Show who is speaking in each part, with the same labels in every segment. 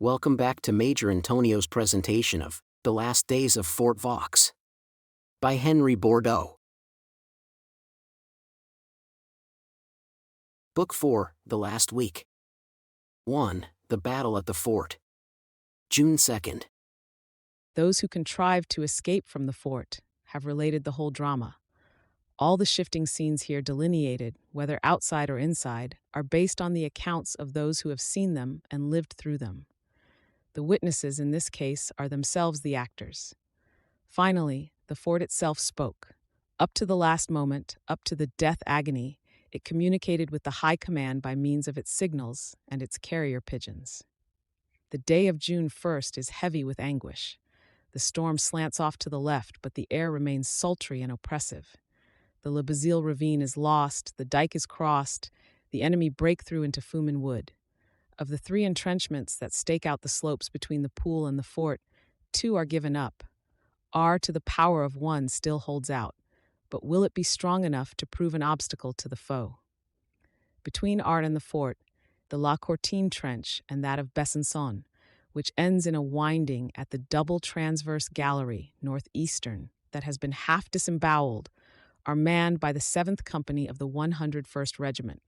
Speaker 1: Welcome back to Major Antonio's presentation of The Last Days of Fort Vaux by Henry Bordeaux. Book 4, The Last Week. 1. The Battle at the Fort. June 2nd.
Speaker 2: Those who contrived to escape from the fort have related the whole drama. All the shifting scenes here delineated, whether outside or inside, are based on the accounts of those who have seen them and lived through them. The witnesses in this case are themselves the actors. Finally, the fort itself spoke. Up to the last moment, up to the death agony, it communicated with the high command by means of its signals and its carrier pigeons. The day of June 1st is heavy with anguish. The storm slants off to the left, but the air remains sultry and oppressive. The Le Bazile ravine is lost, the dike is crossed, the enemy break through into Fumin Wood. Of the 3 entrenchments that stake out the slopes between the pool and the fort, 2 are given up. R to the power of 1 still holds out, but will it be strong enough to prove an obstacle to the foe? Between Art and the fort, the La Courtine trench and that of Besançon, which ends in a winding at the double transverse gallery, northeastern, that has been half disemboweled, are manned by the 7th Company of the 101st Regiment.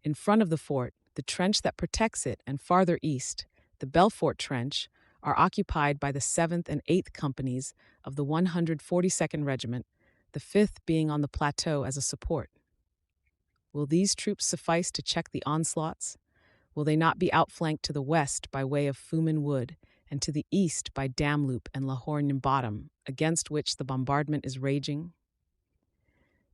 Speaker 2: In front of the fort, the trench that protects it, and farther east, the Belfort Trench, are occupied by the 7th and 8th Companies of the 142nd Regiment, the 5th being on the plateau as a support. Will these troops suffice to check the onslaughts? Will they not be outflanked to the west by way of Fumin Wood, and to the east by Damloop and La Horne Bottom, against which the bombardment is raging?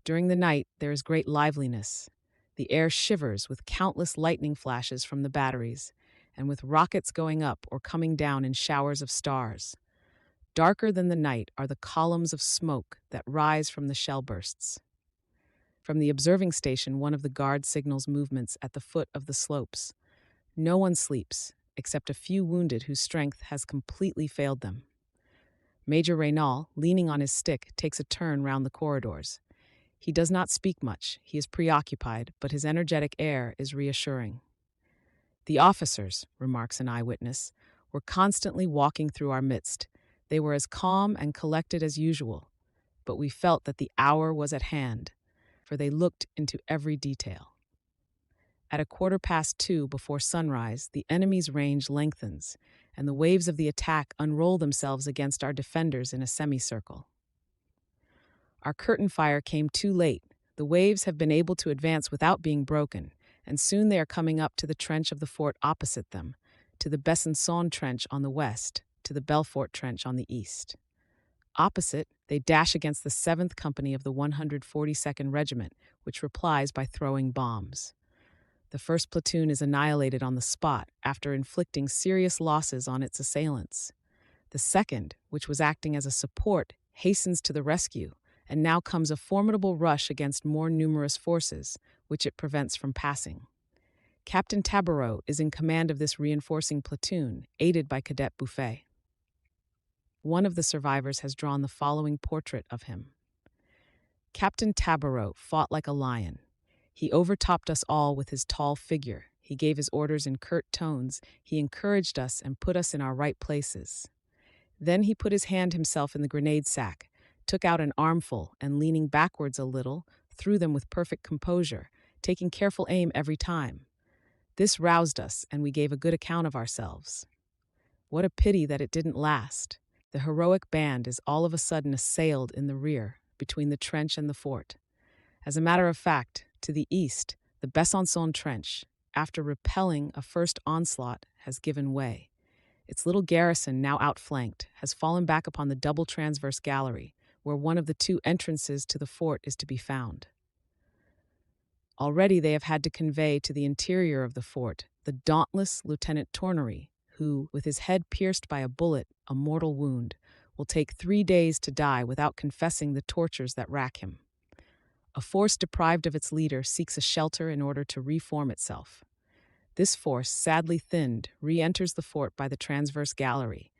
Speaker 2: During the night, there is great liveliness. The air shivers with countless lightning flashes from the batteries, and with rockets going up or coming down in showers of stars. Darker than the night are the columns of smoke that rise from the shell bursts. From the observing station, one of the guard signals movements at the foot of the slopes. No one sleeps, except a few wounded whose strength has completely failed them. Major Reynal, leaning on his stick, takes a turn round the corridors. He does not speak much, he is preoccupied, but his energetic air is reassuring. The officers, remarks an eyewitness, were constantly walking through our midst. They were as calm and collected as usual, but we felt that the hour was at hand, for they looked into every detail. At 2:15 before sunrise, the enemy's range lengthens, and the waves of the attack unroll themselves against our defenders in a semicircle. Our curtain fire came too late. The waves have been able to advance without being broken, and soon they are coming up to the trench of the fort opposite them, to the Besançon trench on the west, to the Belfort trench on the east. Opposite, they dash against the 7th Company of the 142nd Regiment, which replies by throwing bombs. The 1st platoon is annihilated on the spot after inflicting serious losses on its assailants. The 2nd, which was acting as a support, hastens to the rescue, and now comes a formidable rush against more numerous forces, which it prevents from passing. Captain Tabarot is in command of this reinforcing platoon, aided by Cadet Buffet. One of the survivors has drawn the following portrait of him. Captain Tabarot fought like a lion. He overtopped us all with his tall figure. He gave his orders in curt tones. He encouraged us and put us in our right places. Then he put his hand himself in the grenade sack, took out an armful, and leaning backwards a little, threw them with perfect composure, taking careful aim every time. This roused us, and we gave a good account of ourselves. What a pity that it didn't last. The heroic band is all of a sudden assailed in the rear, between the trench and the fort. As a matter of fact, to the east, the Besançon trench, after repelling a first onslaught, has given way. Its little garrison, now outflanked, has fallen back upon the double transverse gallery, where one of the 2 entrances to the fort is to be found. Already they have had to convey to the interior of the fort the dauntless Lieutenant Tournery, who, with his head pierced by a bullet, a mortal wound, will take 3 days to die without confessing the tortures that rack him. A force deprived of its leader seeks a shelter in order to reform itself. This force, sadly thinned, re-enters the fort by the transverse gallery,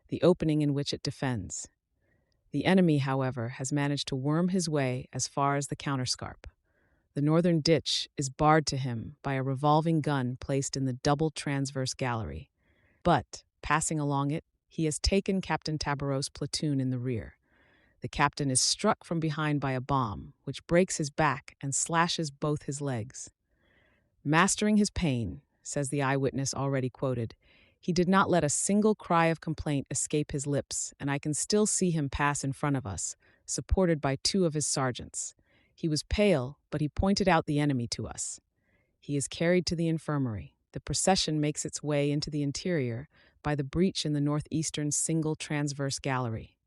Speaker 2: the opening in which it defends. The enemy, however, has managed to worm his way as far as the counterscarp. The northern ditch is barred to him by a revolving gun placed in the double transverse gallery. But, passing along it, he has taken Captain Tabarot's platoon in the rear. The captain is struck from behind by a bomb, which breaks his back and slashes both his legs. Mastering his pain, says the eyewitness already quoted, he did not let a single cry of complaint escape his lips, and I can still see him pass in front of us, supported by 2 of his sergeants. He was pale, but he pointed out the enemy to us. He is carried to the infirmary. The procession makes its way into the interior by the breach in the northeastern single transverse gallery.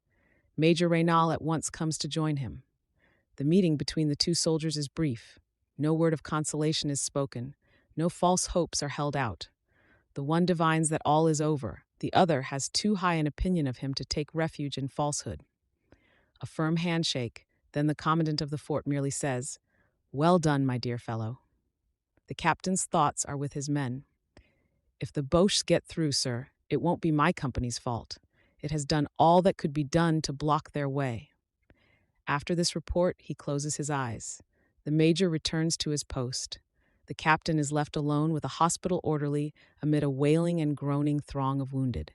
Speaker 2: Major Reynal at once comes to join him. The meeting between the 2 soldiers is brief. No word of consolation is spoken. No false hopes are held out. The one divines that all is over. The other has too high an opinion of him to take refuge in falsehood. A firm handshake, then the commandant of the fort merely says, "Well done, my dear fellow." The captain's thoughts are with his men. "If the Boches get through, sir, it won't be my company's fault. It has done all that could be done to block their way." After this report, he closes his eyes. The major returns to his post. The captain is left alone with a hospital orderly amid a wailing and groaning throng of wounded.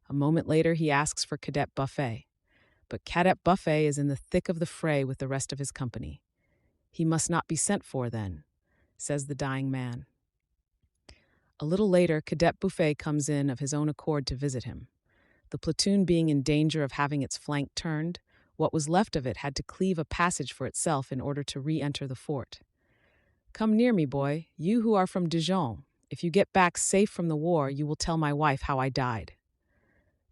Speaker 2: A moment later, he asks for Cadet Buffet. But Cadet Buffet is in the thick of the fray with the rest of his company. "He must not be sent for, then," says the dying man. A little later, Cadet Buffet comes in of his own accord to visit him. The platoon being in danger of having its flank turned, what was left of it had to cleave a passage for itself in order to re-enter the fort. "Come near me, boy, you who are from Dijon. If you get back safe from the war, you will tell my wife how I died."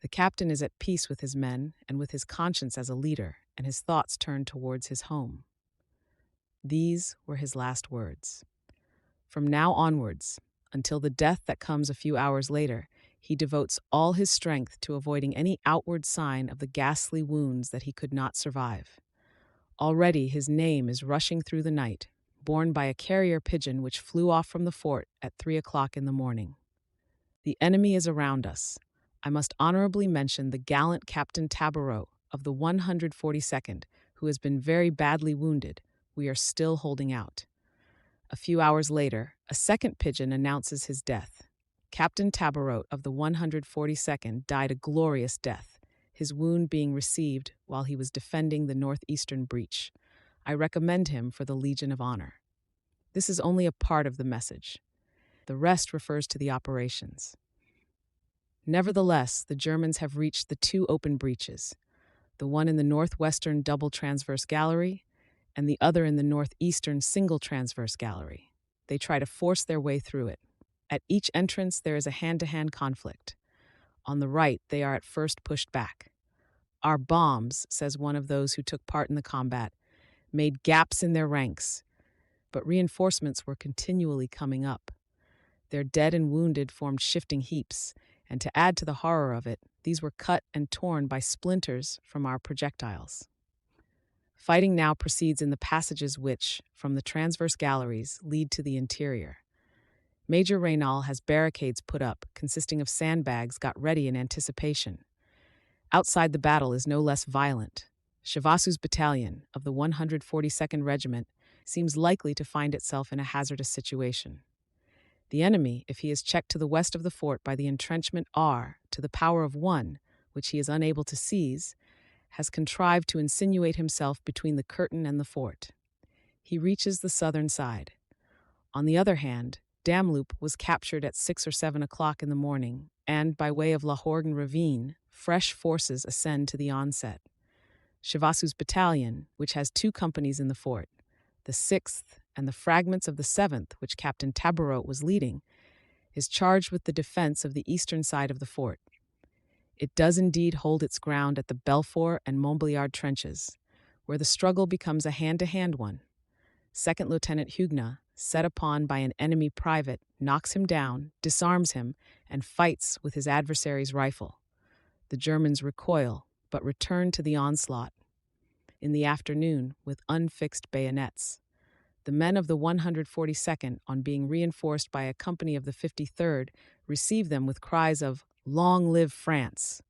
Speaker 2: The captain is at peace with his men and with his conscience as a leader, and his thoughts turn towards his home. These were his last words. From now onwards, until the death that comes a few hours later, he devotes all his strength to avoiding any outward sign of the ghastly wounds that he could not survive. Already his name is rushing through the night, borne by a carrier pigeon which flew off from the fort at 3 o'clock in the morning. The enemy is around us. I must honorably mention the gallant Captain Tabarot of the 142nd, who has been very badly wounded. We are still holding out. A few hours later, a second pigeon announces his death. Captain Tabarot of the 142nd died a glorious death, his wound being received while he was defending the northeastern breach. I recommend him for the Legion of Honor. This is only a part of the message. The rest refers to the operations. Nevertheless, the Germans have reached the 2 open breaches, the one in the northwestern double transverse gallery and the other in the northeastern single transverse gallery. They try to force their way through it. At each entrance, there is a hand-to-hand conflict. On the right, they are at first pushed back. "Our bombs," says one of those who took part in the combat, "made gaps in their ranks," but reinforcements were continually coming up. Their dead and wounded formed shifting heaps, and to add to the horror of it, these were cut and torn by splinters from our projectiles. Fighting now proceeds in the passages which, from the transverse galleries, lead to the interior. Major Reynal has barricades put up, consisting of sandbags got ready in anticipation. Outside the battle is no less violent. Chevasso's battalion of the 142nd Regiment seems likely to find itself in a hazardous situation. The enemy, if he is checked to the west of the fort by the entrenchment R to the power of 1, which he is unable to seize, has contrived to insinuate himself between the curtain and the fort. He reaches the southern side. On the other hand, Damloup was captured at 6 or 7 o'clock in the morning, and by way of La Horgne ravine, fresh forces ascend to the onset. Chevasso's battalion, which has 2 companies in the fort, the 6th and the fragments of the 7th, which Captain Tabarot was leading, is charged with the defense of the eastern side of the fort. It does indeed hold its ground at the Belfort and Montbéliard trenches, where the struggle becomes a hand-to-hand one. Second Lieutenant Huguenot, set upon by an enemy private, knocks him down, disarms him, and fights with his adversary's rifle. The Germans recoil, but return to the onslaught. In the afternoon, with unfixed bayonets. The men of the 142nd, on being reinforced by a company of the 53rd, receive them with cries of "Long live France!"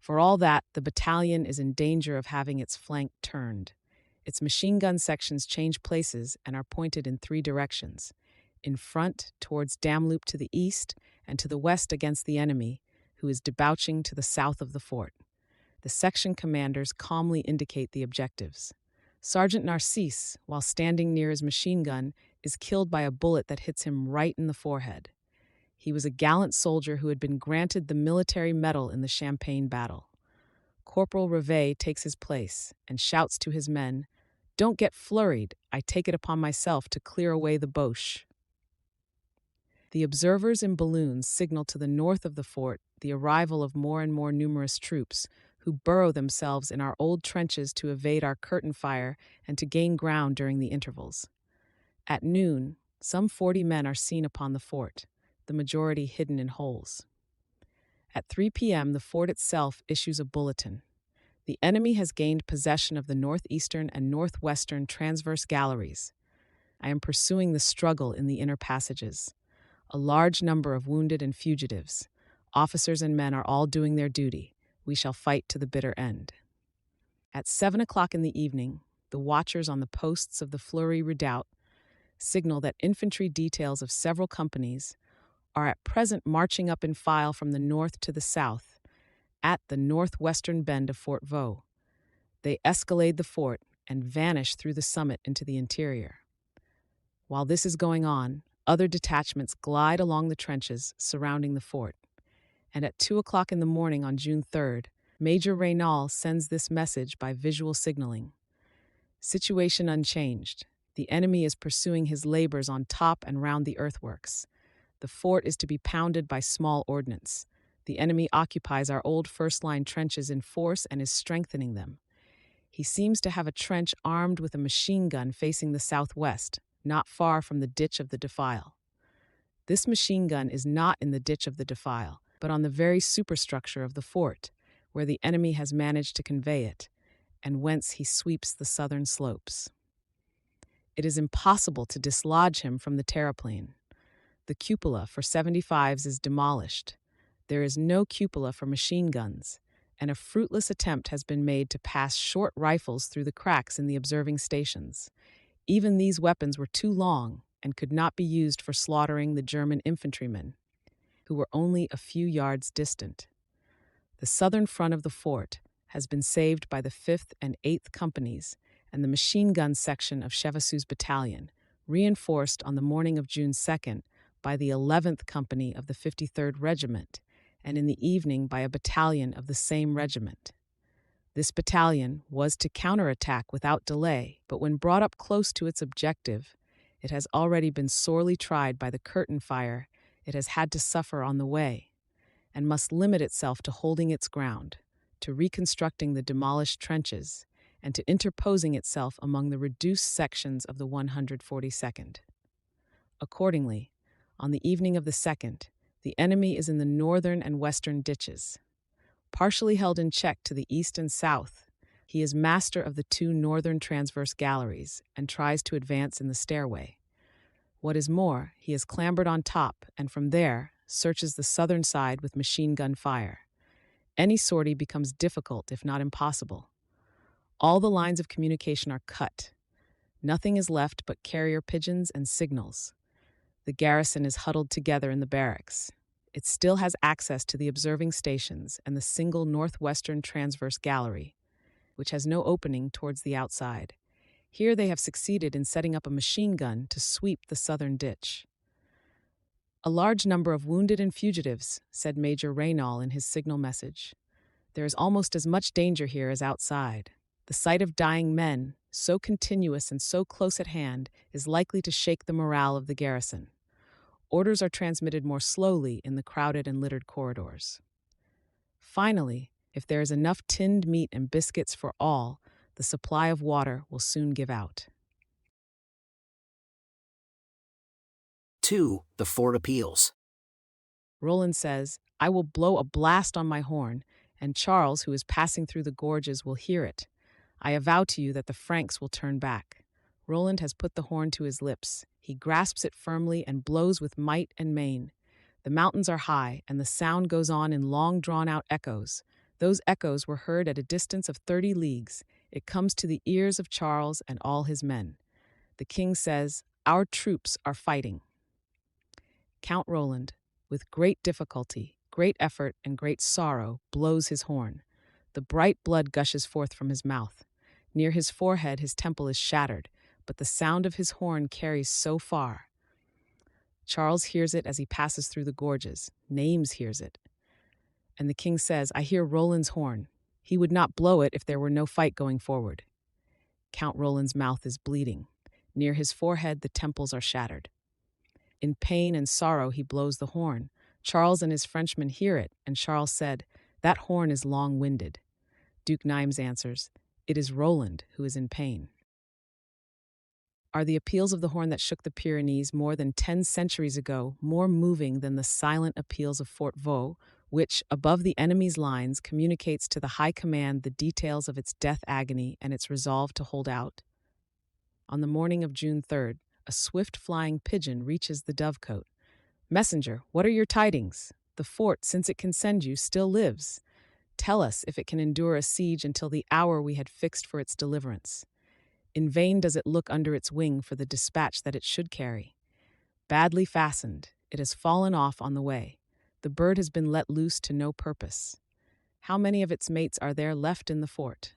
Speaker 2: For all that, the battalion is in danger of having its flank turned. Its machine gun sections change places and are pointed in 3 directions. In front, towards Damloop to the east, and to the west against the enemy, who is debouching to the south of the fort. The section commanders calmly indicate the objectives. Sergeant Narcisse, while standing near his machine gun, is killed by a bullet that hits him right in the forehead. He was a gallant soldier who had been granted the military medal in the Champagne battle. Corporal Rivet takes his place and shouts to his men, "Don't get flurried, I take it upon myself to clear away the Boche." The observers in balloons signal to the north of the fort the arrival of more and more numerous troops, who burrow themselves in our old trenches to evade our curtain fire and to gain ground during the intervals. At noon, some 40 men are seen upon the fort, the majority hidden in holes. At 3 p.m., the fort itself issues a bulletin. The enemy has gained possession of the northeastern and northwestern transverse galleries. I am pursuing the struggle in the inner passages. A large number of wounded and fugitives. Officers and men are all doing their duty. We shall fight to the bitter end. At 7 o'clock in the evening, the watchers on the posts of the Fleury Redoubt signal that infantry details of several companies are at present marching up in file from the north to the south, at the northwestern bend of Fort Vaux. They escalade the fort and vanish through the summit into the interior. While this is going on, other detachments glide along the trenches surrounding the fort. And at 2 o'clock in the morning on June 3rd, Major Reynal sends this message by visual signaling. Situation unchanged. The enemy is pursuing his labors on top and round the earthworks. The fort is to be pounded by small ordnance. The enemy occupies our old first-line trenches in force and is strengthening them. He seems to have a trench armed with a machine gun facing the southwest, not far from the ditch of the defile. This machine gun is not in the ditch of the defile, but on the very superstructure of the fort, where the enemy has managed to convey it, and whence he sweeps the southern slopes. It is impossible to dislodge him from the terraplane. The cupola for 75s is demolished. There is no cupola for machine guns, and a fruitless attempt has been made to pass short rifles through the cracks in the observing stations. Even these weapons were too long and could not be used for slaughtering the German infantrymen, who were only a few yards distant. The southern front of the fort has been saved by the 5th and 8th Companies and the machine gun section of Chevasseau's battalion, reinforced on the morning of June 2nd by the 11th Company of the 53rd Regiment, and in the evening by a battalion of the same regiment. This battalion was to counterattack without delay, but when brought up close to its objective, it has already been sorely tried by the curtain fire it has had to suffer on the way, and must limit itself to holding its ground, to reconstructing the demolished trenches, and to interposing itself among the reduced sections of the 142nd. Accordingly, on the evening of the 2nd, the enemy is in the northern and western ditches. Partially held in check to the east and south, he is master of the 2 northern transverse galleries and tries to advance in the stairway. What is more, he has clambered on top and from there searches the southern side with machine gun fire. Any sortie becomes difficult, if not impossible. All the lines of communication are cut. Nothing is left but carrier pigeons and signals. The garrison is huddled together in the barracks. It still has access to the observing stations and the single northwestern transverse gallery, which has no opening towards the outside. Here they have succeeded in setting up a machine gun to sweep the southern ditch. "A large number of wounded and fugitives," said Major Reynal in his signal message. "There is almost as much danger here as outside. The sight of dying men, so continuous and so close at hand, is likely to shake the morale of the garrison. Orders are transmitted more slowly in the crowded and littered corridors. Finally, if there is enough tinned meat and biscuits for all, the supply of water will soon give out."
Speaker 1: 2. The fort appeals.
Speaker 2: Roland says, "I will blow a blast on my horn, and Charles, who is passing through the gorges, will hear it. I avow to you that the Franks will turn back." Roland has put the horn to his lips. He grasps it firmly and blows with might and main. The mountains are high, and the sound goes on in long drawn-out echoes. Those echoes were heard at a distance of 30 leagues. It comes to the ears of Charles and all his men. The king says, "Our troops are fighting." Count Roland, with great difficulty, great effort, and great sorrow, blows his horn. The bright blood gushes forth from his mouth. Near his forehead, his temple is shattered, but the sound of his horn carries so far. Charles hears it as he passes through the gorges. Naimes hears it. And the king says, "I hear Roland's horn. He would not blow it if there were no fight going forward." Count Roland's mouth is bleeding. Near his forehead, the temples are shattered. In pain and sorrow, he blows the horn. Charles and his Frenchmen hear it, and Charles said, "That horn is long-winded." Duke Naimes answers, "It is Roland who is in pain." Are the appeals of the horn that shook the Pyrenees more than 10 centuries ago more moving than the silent appeals of Fort Vaux, which, above the enemy's lines, communicates to the High Command the details of its death agony and its resolve to hold out? On the morning of June 3rd, a swift flying pigeon reaches the dovecote. "Messenger, what are your tidings? The fort, since it can send you, still lives. Tell us if it can endure a siege until the hour we had fixed for its deliverance." In vain does it look under its wing for the dispatch that it should carry. Badly fastened, it has fallen off on the way. The bird has been let loose to no purpose. How many of its mates are there left in the fort?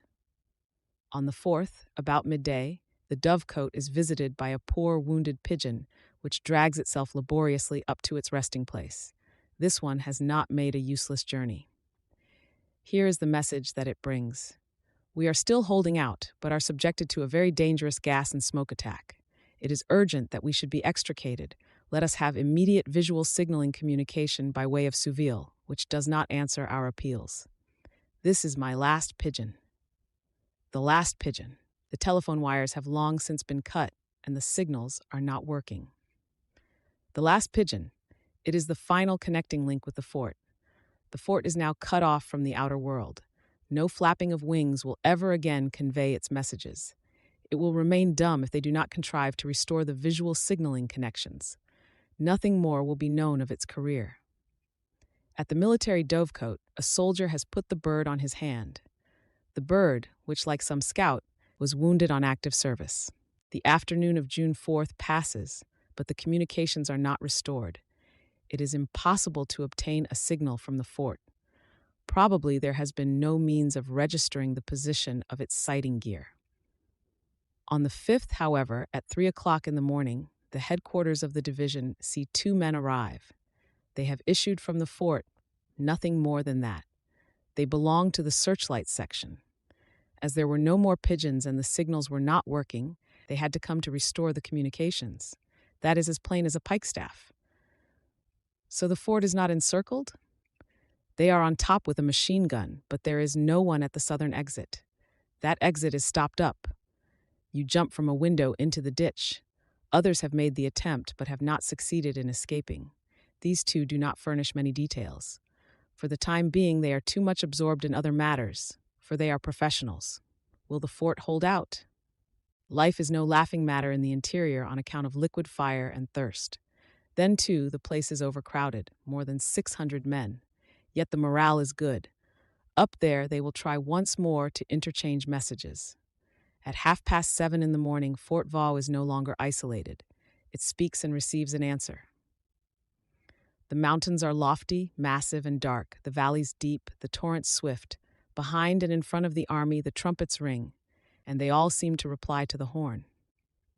Speaker 2: On the 4th, about midday, the dovecote is visited by a poor wounded pigeon, which drags itself laboriously up to its resting place. This one has not made a useless journey. Here is the message that it brings. "We are still holding out, but are subjected to a very dangerous gas and smoke attack. It is urgent that we should be extricated. Let us have immediate visual signaling communication by way of Souville, which does not answer our appeals. This is my last pigeon." The last pigeon. The telephone wires have long since been cut, and the signals are not working. The last pigeon. It is the final connecting link with the fort. The fort is now cut off from the outer world. No flapping of wings will ever again convey its messages. It will remain dumb if they do not contrive to restore the visual signaling connections. Nothing more will be known of its career. At the military dovecote, a soldier has put the bird on his hand. The bird, which, like some scout, was wounded on active service. The afternoon of June 4th passes, but the communications are not restored. It is impossible to obtain a signal from the fort. Probably there has been no means of registering the position of its sighting gear. On the 5th, however, at 3 o'clock in the morning, the headquarters of the division see 2 men arrive. They have issued from the fort, nothing more than that. They belong to the searchlight section. As there were no more pigeons and the signals were not working, they had to come to restore the communications. That is as plain as a pikestaff. So the fort is not encircled? They are on top with a machine gun, but there is no one at the southern exit. That exit is stopped up. You jump from a window into the ditch. Others have made the attempt, but have not succeeded in escaping. These 2 do not furnish many details. For the time being, they are too much absorbed in other matters, for they are professionals. Will the fort hold out? Life is no laughing matter in the interior on account of liquid fire and thirst. Then, too, the place is overcrowded, more than 600 men. Yet the morale is good. Up there, they will try once more to interchange messages. At 7:30 in the morning, Fort Vaux is no longer isolated. It speaks and receives an answer. The mountains are lofty, massive, and dark, the valleys deep, the torrents swift. Behind and in front of the army, the trumpets ring, and they all seem to reply to the horn.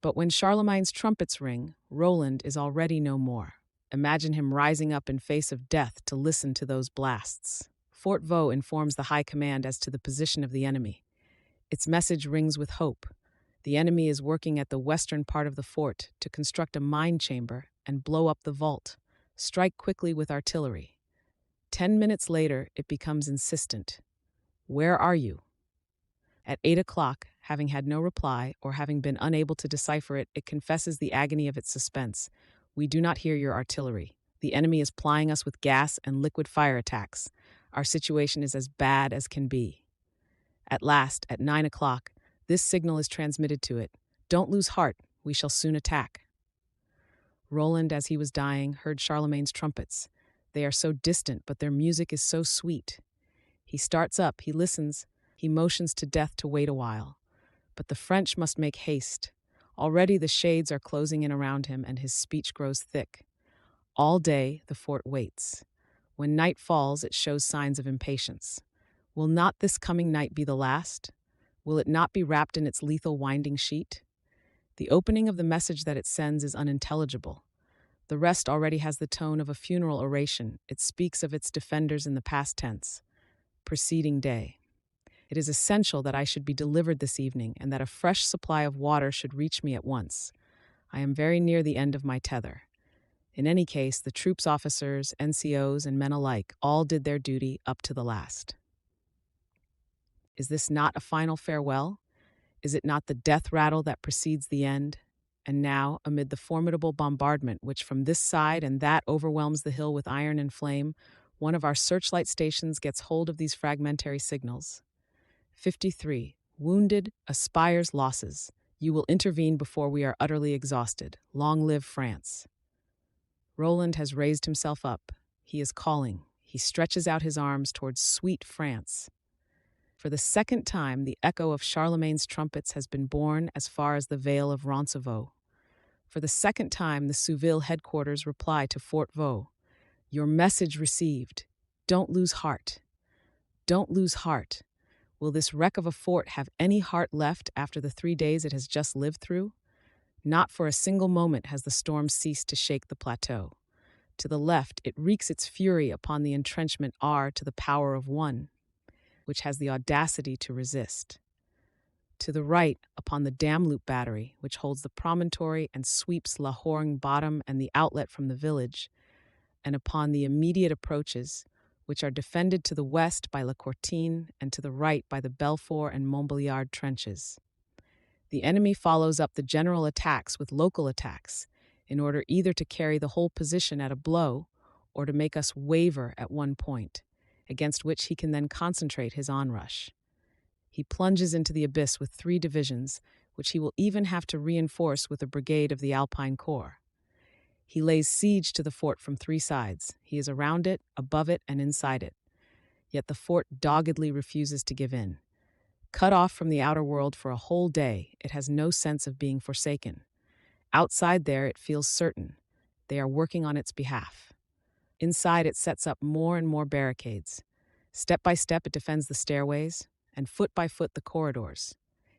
Speaker 2: But when Charlemagne's trumpets ring, Roland is already no more. Imagine him rising up in face of death to listen to those blasts. Fort Vaux informs the High Command as to the position of the enemy. Its message rings with hope. The enemy is working at the western part of the fort to construct a mine chamber and blow up the vault. Strike quickly with artillery. 10 minutes later, it becomes insistent. Where are you? At 8 o'clock, having had no reply or having been unable to decipher it, it confesses the agony of its suspense. We do not hear your artillery. The enemy is plying us with gas and liquid fire attacks. Our situation is as bad as can be. At last, at 9 o'clock, this signal is transmitted to it. Don't lose heart, we shall soon attack. Roland, as he was dying, heard Charlemagne's trumpets. They are so distant, but their music is so sweet. He starts up, he listens, he motions to death to wait a while. But the French must make haste. Already the shades are closing in around him, and his speech grows thick. All day, the fort waits. When night falls, it shows signs of impatience. Will not this coming night be the last? Will it not be wrapped in its lethal winding sheet? The opening of the message that it sends is unintelligible. The rest already has the tone of a funeral oration. It speaks of its defenders in the past tense. Preceding day. It is essential that I should be delivered this evening and that a fresh supply of water should reach me at once. I am very near the end of my tether. In any case, the troops officers, NCOs, and men alike all did their duty up to the last. Is this not a final farewell? Is it not the death rattle that precedes the end? And now, amid the formidable bombardment which from this side and that overwhelms the hill with iron and flame, one of our searchlight stations gets hold of these fragmentary signals. 53. Wounded, aspires losses. You will intervene before we are utterly exhausted. Long live France. Roland has raised himself up. He is calling. He stretches out his arms towards sweet France. For the second time, the echo of Charlemagne's trumpets has been borne as far as the Vale of Roncevaux. For the second time, the Souville headquarters reply to Fort Vaux. Your message received. Don't lose heart. Don't lose heart. Will this wreck of a fort have any heart left after the 3 days it has just lived through? Not for a single moment has the storm ceased to shake the plateau. To the left, it wreaks its fury upon the entrenchment R to the power of 1, which has the audacity to resist. To the right, upon the Damloop battery, which holds the promontory and sweeps La Horgne bottom and the outlet from the village, and upon the immediate approaches, which are defended to the west by La Courtine and to the right by the Belfort and Montbéliard trenches. The enemy follows up the general attacks with local attacks, in order either to carry the whole position at a blow or to make us waver at one point, against which he can then concentrate his onrush. He plunges into the abyss with 3 divisions, which he will even have to reinforce with a brigade of the Alpine Corps. He lays siege to the fort from 3 sides. He is around it, above it, and inside it. Yet the fort doggedly refuses to give in. Cut off from the outer world for a whole day, it has no sense of being forsaken. Outside there, it feels certain. They are working on its behalf. Inside, it sets up more and more barricades. Step by step, it defends the stairways, and foot by foot, the corridors.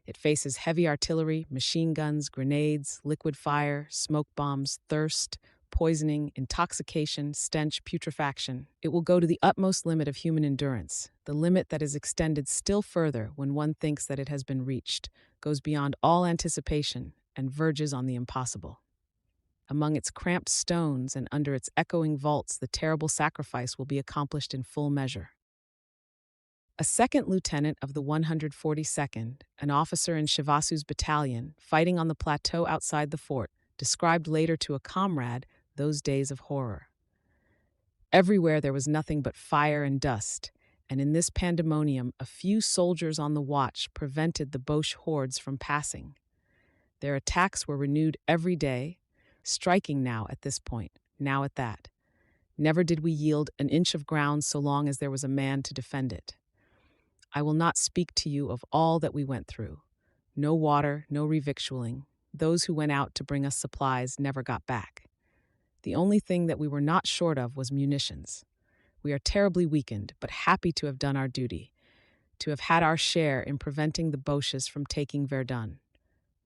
Speaker 2: It faces heavy artillery, machine guns, grenades, liquid fire, smoke bombs, thirst, poisoning, intoxication, stench, putrefaction. It will go to the utmost limit of human endurance, the limit that is extended still further when one thinks that it has been reached, goes beyond all anticipation, and verges on the impossible. Among its cramped stones and under its echoing vaults, the terrible sacrifice will be accomplished in full measure. A second lieutenant of the 142nd, an officer in Chevasseau's battalion, fighting on the plateau outside the fort, described later to a comrade those days of horror. Everywhere there was nothing but fire and dust, and in this pandemonium a few soldiers on the watch prevented the Boche hordes from passing. Their attacks were renewed every day, striking now at this point, now at that. Never did we yield an inch of ground so long as there was a man to defend it. I will not speak to you of all that we went through. No water, no revictualling. Those who went out to bring us supplies never got back. The only thing that we were not short of was munitions. We are terribly weakened, but happy to have done our duty, to have had our share in preventing the Boches from taking Verdun.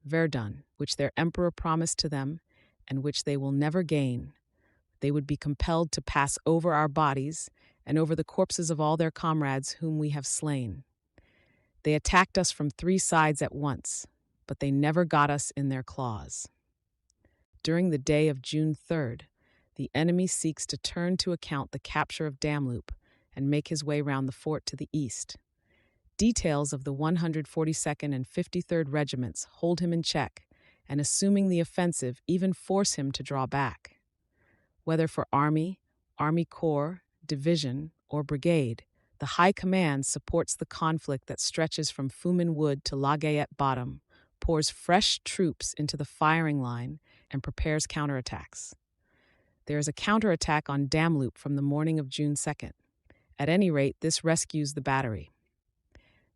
Speaker 2: Verdun, which their emperor promised to them, and which they will never gain. They would be compelled to pass over our bodies and over the corpses of all their comrades whom we have slain. They attacked us from 3 sides at once, but they never got us in their claws. During the day of June 3rd, the enemy seeks to turn to account the capture of Damloop and make his way round the fort to the east. Details of the 142nd and 53rd Regiments hold him in check, and assuming the offensive, even force him to draw back. Whether for army, army corps, division, or brigade, the High Command supports the conflict that stretches from Fumin Wood to Lagayette Bottom, pours fresh troops into the firing line, and prepares counterattacks. There is a counterattack on Damloop from the morning of June 2nd. At any rate, this rescues the battery.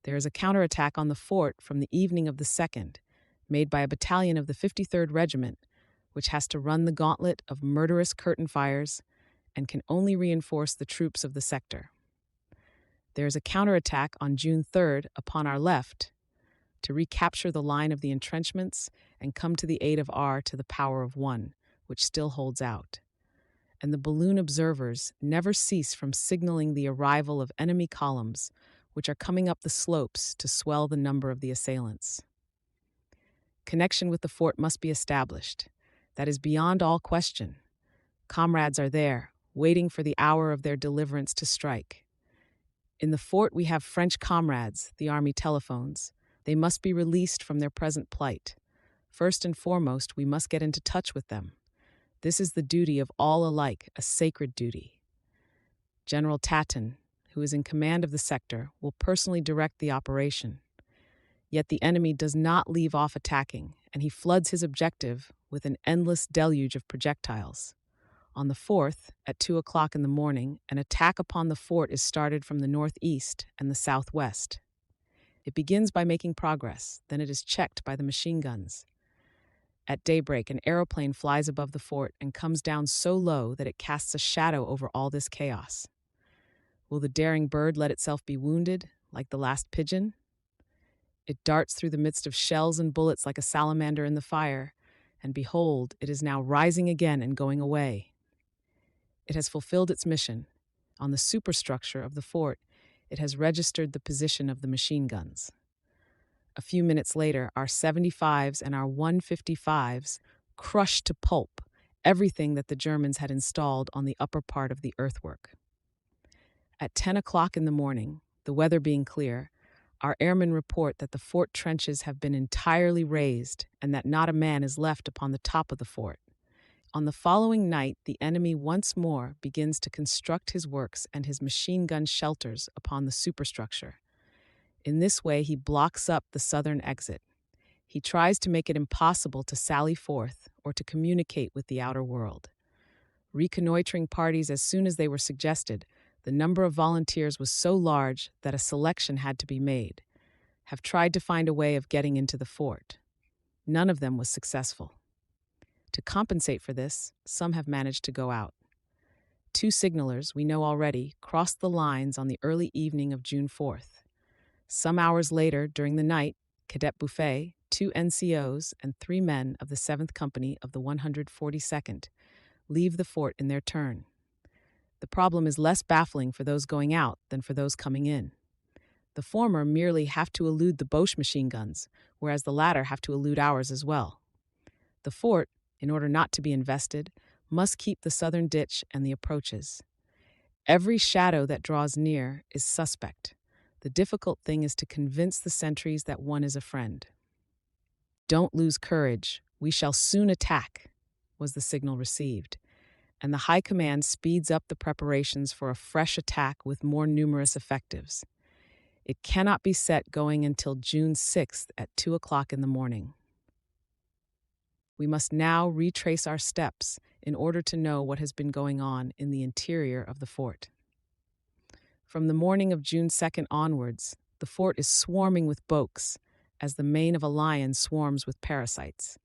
Speaker 2: There is a counterattack on the fort from the evening of the 2nd, made by a battalion of the 53rd Regiment, which has to run the gauntlet of murderous curtain fires and can only reinforce the troops of the sector. There is a counterattack on June 3rd upon our left to recapture the line of the entrenchments and come to the aid of R to the power of 1, which still holds out. And the balloon observers never cease from signaling the arrival of enemy columns, which are coming up the slopes to swell the number of the assailants. Connection with the fort must be established. That is beyond all question. Comrades are there, waiting for the hour of their deliverance to strike. In the fort we have French comrades, the army telephones. They must be released from their present plight. First and foremost, we must get into touch with them. This is the duty of all alike, a sacred duty. General Tatin, who is in command of the sector, will personally direct the operation. Yet the enemy does not leave off attacking, and he floods his objective with an endless deluge of projectiles. On the 4th, at 2 o'clock in the morning, an attack upon the fort is started from the northeast and the southwest. It begins by making progress, then it is checked by the machine guns. At daybreak, an aeroplane flies above the fort and comes down so low that it casts a shadow over all this chaos. Will the daring bird let itself be wounded, like the last pigeon? It darts through the midst of shells and bullets like a salamander in the fire, and behold, it is now rising again and going away. It has fulfilled its mission. On the superstructure of the fort, it has registered the position of the machine guns. A few minutes later, our 75s and our 155s crushed to pulp everything that the Germans had installed on the upper part of the earthwork. At 10 o'clock in the morning, the weather being clear, our airmen report that the fort trenches have been entirely razed and that not a man is left upon the top of the fort. On the following night, the enemy once more begins to construct his works and his machine gun shelters upon the superstructure. In this way, he blocks up the southern exit. He tries to make it impossible to sally forth or to communicate with the outer world. Reconnoitering parties, as soon as they were suggested, the number of volunteers was so large that a selection had to be made, have tried to find a way of getting into the fort. None of them was successful. To compensate for this, some have managed to go out. 2 signalers, we know already, crossed the lines on the early evening of June 4th. Some hours later, during the night, Cadet Buffet, 2 NCOs, and 3 men of the 7th Company of the 142nd leave the fort in their turn. The problem is less baffling for those going out than for those coming in. The former merely have to elude the Boche machine guns, whereas the latter have to elude ours as well. The fort, in order not to be invested, must keep the southern ditch and the approaches. Every shadow that draws near is suspect. The difficult thing is to convince the sentries that one is a friend. "Don't lose courage. We shall soon attack," was the signal received, and the High Command speeds up the preparations for a fresh attack with more numerous effectives. It cannot be set going until June 6th at 2 o'clock in the morning. We must now retrace our steps in order to know what has been going on in the interior of the fort. From the morning of June 2nd onwards, the fort is swarming with boques, as the mane of a lion swarms with parasites.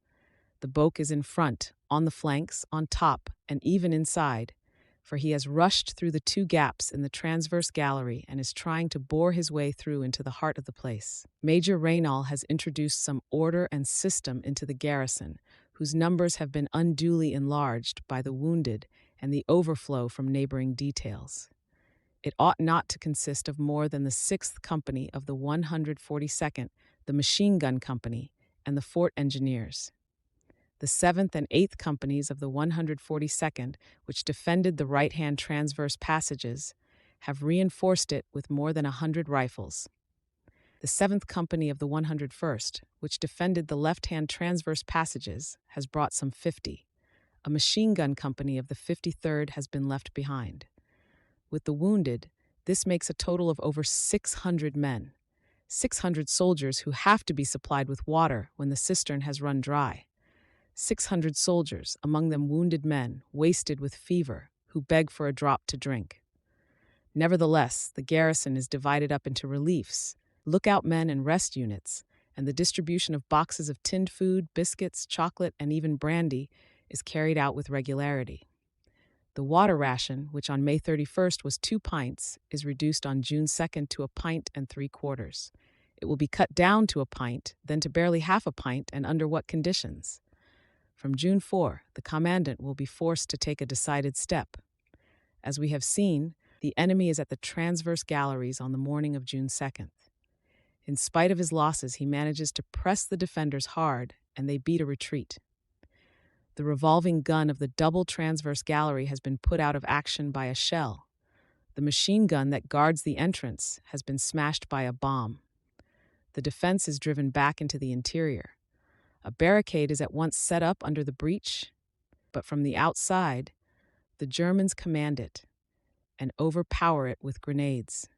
Speaker 2: The boque is in front, on the flanks, on top, and even inside, for he has rushed through the 2 gaps in the transverse gallery and is trying to bore his way through into the heart of the place. Major Raynal has introduced some order and system into the garrison, whose numbers have been unduly enlarged by the wounded and the overflow from neighboring details. It ought not to consist of more than the 6th Company of the 142nd, the Machine Gun Company, and the Fort Engineers. The 7th and 8th Companies of the 142nd, which defended the right-hand transverse passages, have reinforced it with more than 100 rifles. The 7th Company of the 101st, which defended the left-hand transverse passages, has brought some 50. A machine gun company of the 53rd has been left behind. With the wounded, this makes a total of over 600 men, 600 soldiers who have to be supplied with water when the cistern has run dry. 600 soldiers, among them wounded men, wasted with fever, who beg for a drop to drink. Nevertheless, the garrison is divided up into reliefs, lookout men and rest units, and the distribution of boxes of tinned food, biscuits, chocolate, and even brandy is carried out with regularity. The water ration, which on May 31st was 2 pints, is reduced on June 2nd to 1.75 pints. It will be cut down to a pint, then to barely half a pint, and under what conditions? From June 4, the commandant will be forced to take a decided step. As we have seen, the enemy is at the transverse galleries on the morning of June 2nd. In spite of his losses, he manages to press the defenders hard, and they beat a retreat. The revolving gun of the double transverse gallery has been put out of action by a shell. The machine gun that guards the entrance has been smashed by a bomb. The defense is driven back into the interior. A barricade is at once set up under the breach, but from the outside, the Germans command it and overpower it with grenades.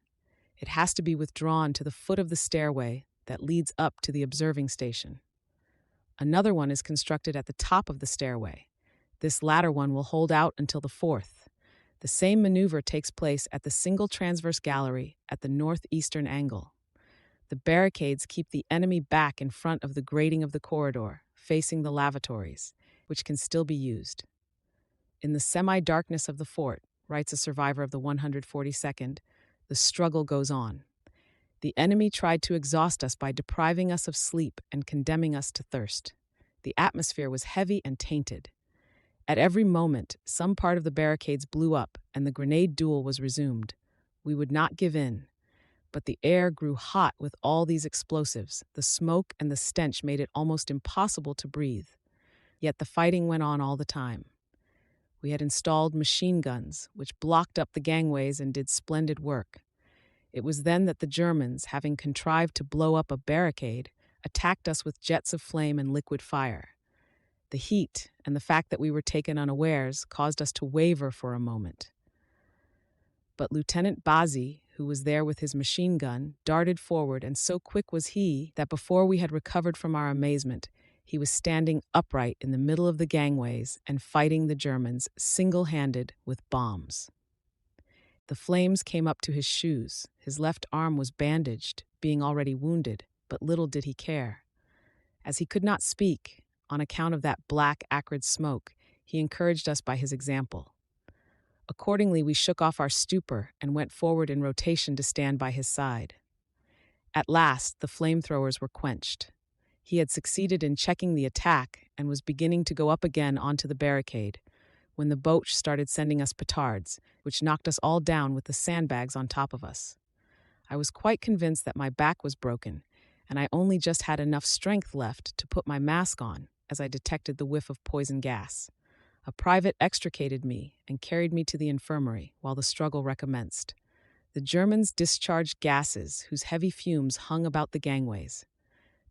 Speaker 2: It has to be withdrawn to the foot of the stairway that leads up to the observing station. Another one is constructed at the top of the stairway. This latter one will hold out until the 4th. The same maneuver takes place at the single transverse gallery at the northeastern angle. The barricades keep the enemy back in front of the grating of the corridor, facing the lavatories, which can still be used. In the semi-darkness of the fort, writes a survivor of the 142nd, the struggle goes on. The enemy tried to exhaust us by depriving us of sleep and condemning us to thirst. The atmosphere was heavy and tainted. At every moment, some part of the barricades blew up and the grenade duel was resumed. We would not give in. But the air grew hot with all these explosives. The smoke and the stench made it almost impossible to breathe. Yet the fighting went on all the time. We had installed machine guns, which blocked up the gangways and did splendid work. It was then that the Germans, having contrived to blow up a barricade, attacked us with jets of flame and liquid fire. The heat and the fact that we were taken unawares caused us to waver for a moment. But Lieutenant Bazzi, who was there with his machine gun, darted forward, and so quick was he that before we had recovered from our amazement, he was standing upright in the middle of the gangways and fighting the Germans single-handed with bombs. The flames came up to his shoes. His left arm was bandaged, being already wounded, but little did he care. As he could not speak, on account of that black, acrid smoke, he encouraged us by his example. Accordingly, we shook off our stupor and went forward in rotation to stand by his side. At last, the flamethrowers were quenched. He had succeeded in checking the attack and was beginning to go up again onto the barricade, when the Boche started sending us petards, which knocked us all down with the sandbags on top of us. I was quite convinced that my back was broken, and I only just had enough strength left to put my mask on as I detected the whiff of poison gas. A private extricated me and carried me to the infirmary while the struggle recommenced. The Germans discharged gases whose heavy fumes hung about the gangways.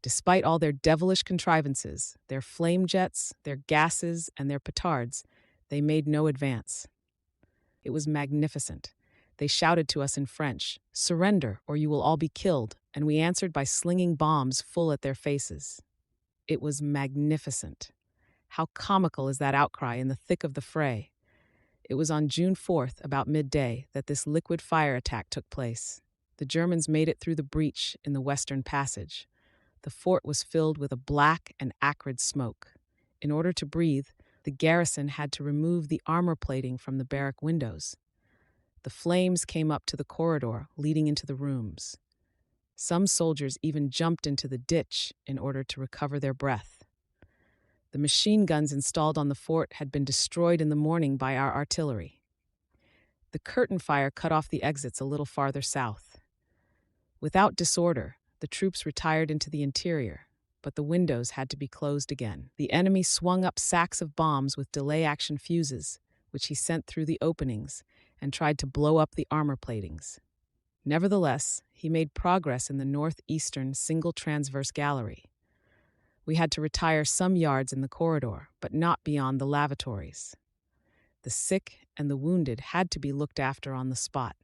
Speaker 2: Despite all their devilish contrivances, their flame jets, their gases, and their petards, they made no advance. It was magnificent. They shouted to us in French, "Surrender, or you will all be killed," and we answered by slinging bombs full at their faces. It was magnificent. How comical is that outcry in the thick of the fray. It was on June 4th, about midday, that this liquid fire attack took place. The Germans made it through the breach in the western passage. The fort was filled with a black and acrid smoke. In order to breathe, the garrison had to remove the armor plating from the barrack windows. The flames came up to the corridor leading into the rooms. Some soldiers even jumped into the ditch in order to recover their breath. The machine guns installed on the fort had been destroyed in the morning by our artillery. The curtain fire cut off the exits a little farther south. Without disorder, the troops retired into the interior, but the windows had to be closed again. The enemy swung up sacks of bombs with delay-action fuses, which he sent through the openings, and tried to blow up the armor platings. Nevertheless, he made progress in the northeastern single transverse gallery. We had to retire some yards in the corridor, but not beyond the lavatories. The sick and the wounded had to be looked after on the spot.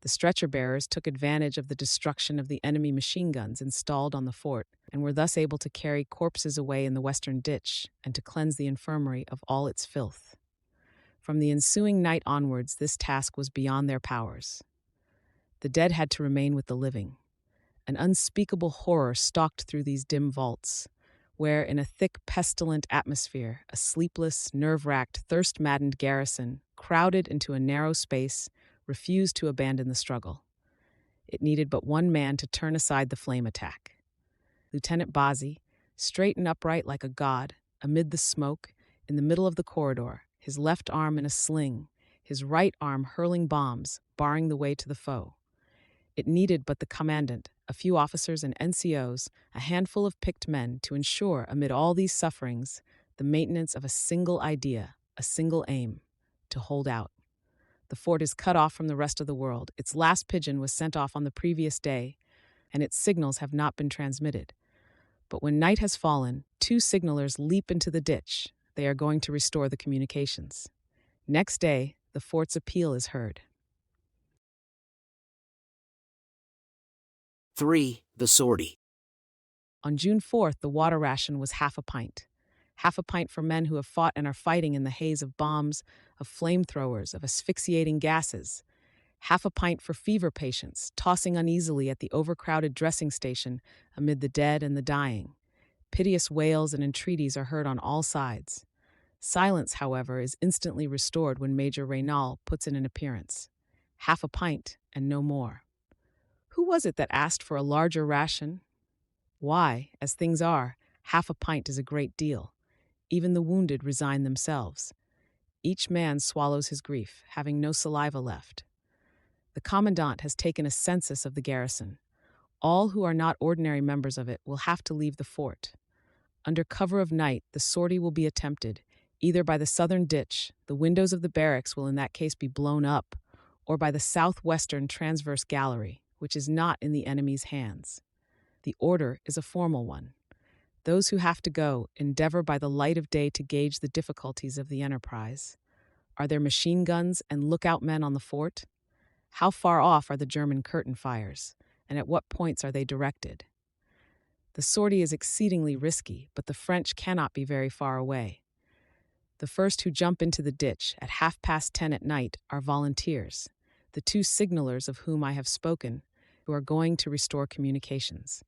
Speaker 2: The stretcher-bearers took advantage of the destruction of the enemy machine guns installed on the fort and were thus able to carry corpses away in the western ditch and to cleanse the infirmary of all its filth. From the ensuing night onwards, this task was beyond their powers. The dead had to remain with the living. An unspeakable horror stalked through these dim vaults. where, in a thick, pestilent atmosphere, a sleepless, nerve-racked, thirst-maddened garrison, crowded into a narrow space, refused to abandon the struggle. It needed but one man to turn aside the flame attack. Lieutenant Bazzi, straight and upright like a god, amid the smoke, in the middle of the corridor, his left arm in a sling, his right arm hurling bombs, barring the way to the foe. It needed but the commandant, a few officers and NCOs, a handful of picked men to ensure, amid all these sufferings, the maintenance of a single idea, a single aim: to hold out. The fort is cut off from the rest of the world. Its last pigeon was sent off on the previous day, and its signals have not been transmitted. But when night has fallen, 2 signalers leap into the ditch. They are going to restore the communications. Next day, the fort's appeal is heard.
Speaker 1: 3. The sortie.
Speaker 2: On June 4th, the water ration was half a pint. Half a pint for men who have fought and are fighting in the haze of bombs, of flamethrowers, of asphyxiating gases. Half a pint for fever patients, tossing uneasily at the overcrowded dressing station amid the dead and the dying. Piteous wails and entreaties are heard on all sides. Silence, however, is instantly restored when Major Reynal puts in an appearance. Half a pint and no more. Who was it that asked for a larger ration? Why, as things are, half a pint is a great deal. Even the wounded resign themselves. Each man swallows his grief, having no saliva left. The commandant has taken a census of the garrison. All who are not ordinary members of it will have to leave the fort. Under cover of night, the sortie will be attempted, either by the southern ditch, the windows of the barracks will in that case be blown up, or by the southwestern transverse gallery, which is not in the enemy's hands. The order is a formal one. Those who have to go endeavor by the light of day to gauge the difficulties of the enterprise. Are there machine guns and lookout men on the fort? How far off are the German curtain fires, and at what points are they directed? The sortie is exceedingly risky, but the French cannot be very far away. The first who jump into the ditch at 10:30 at night are volunteers, the 2 signalers of whom I have spoken, who are going to restore communications.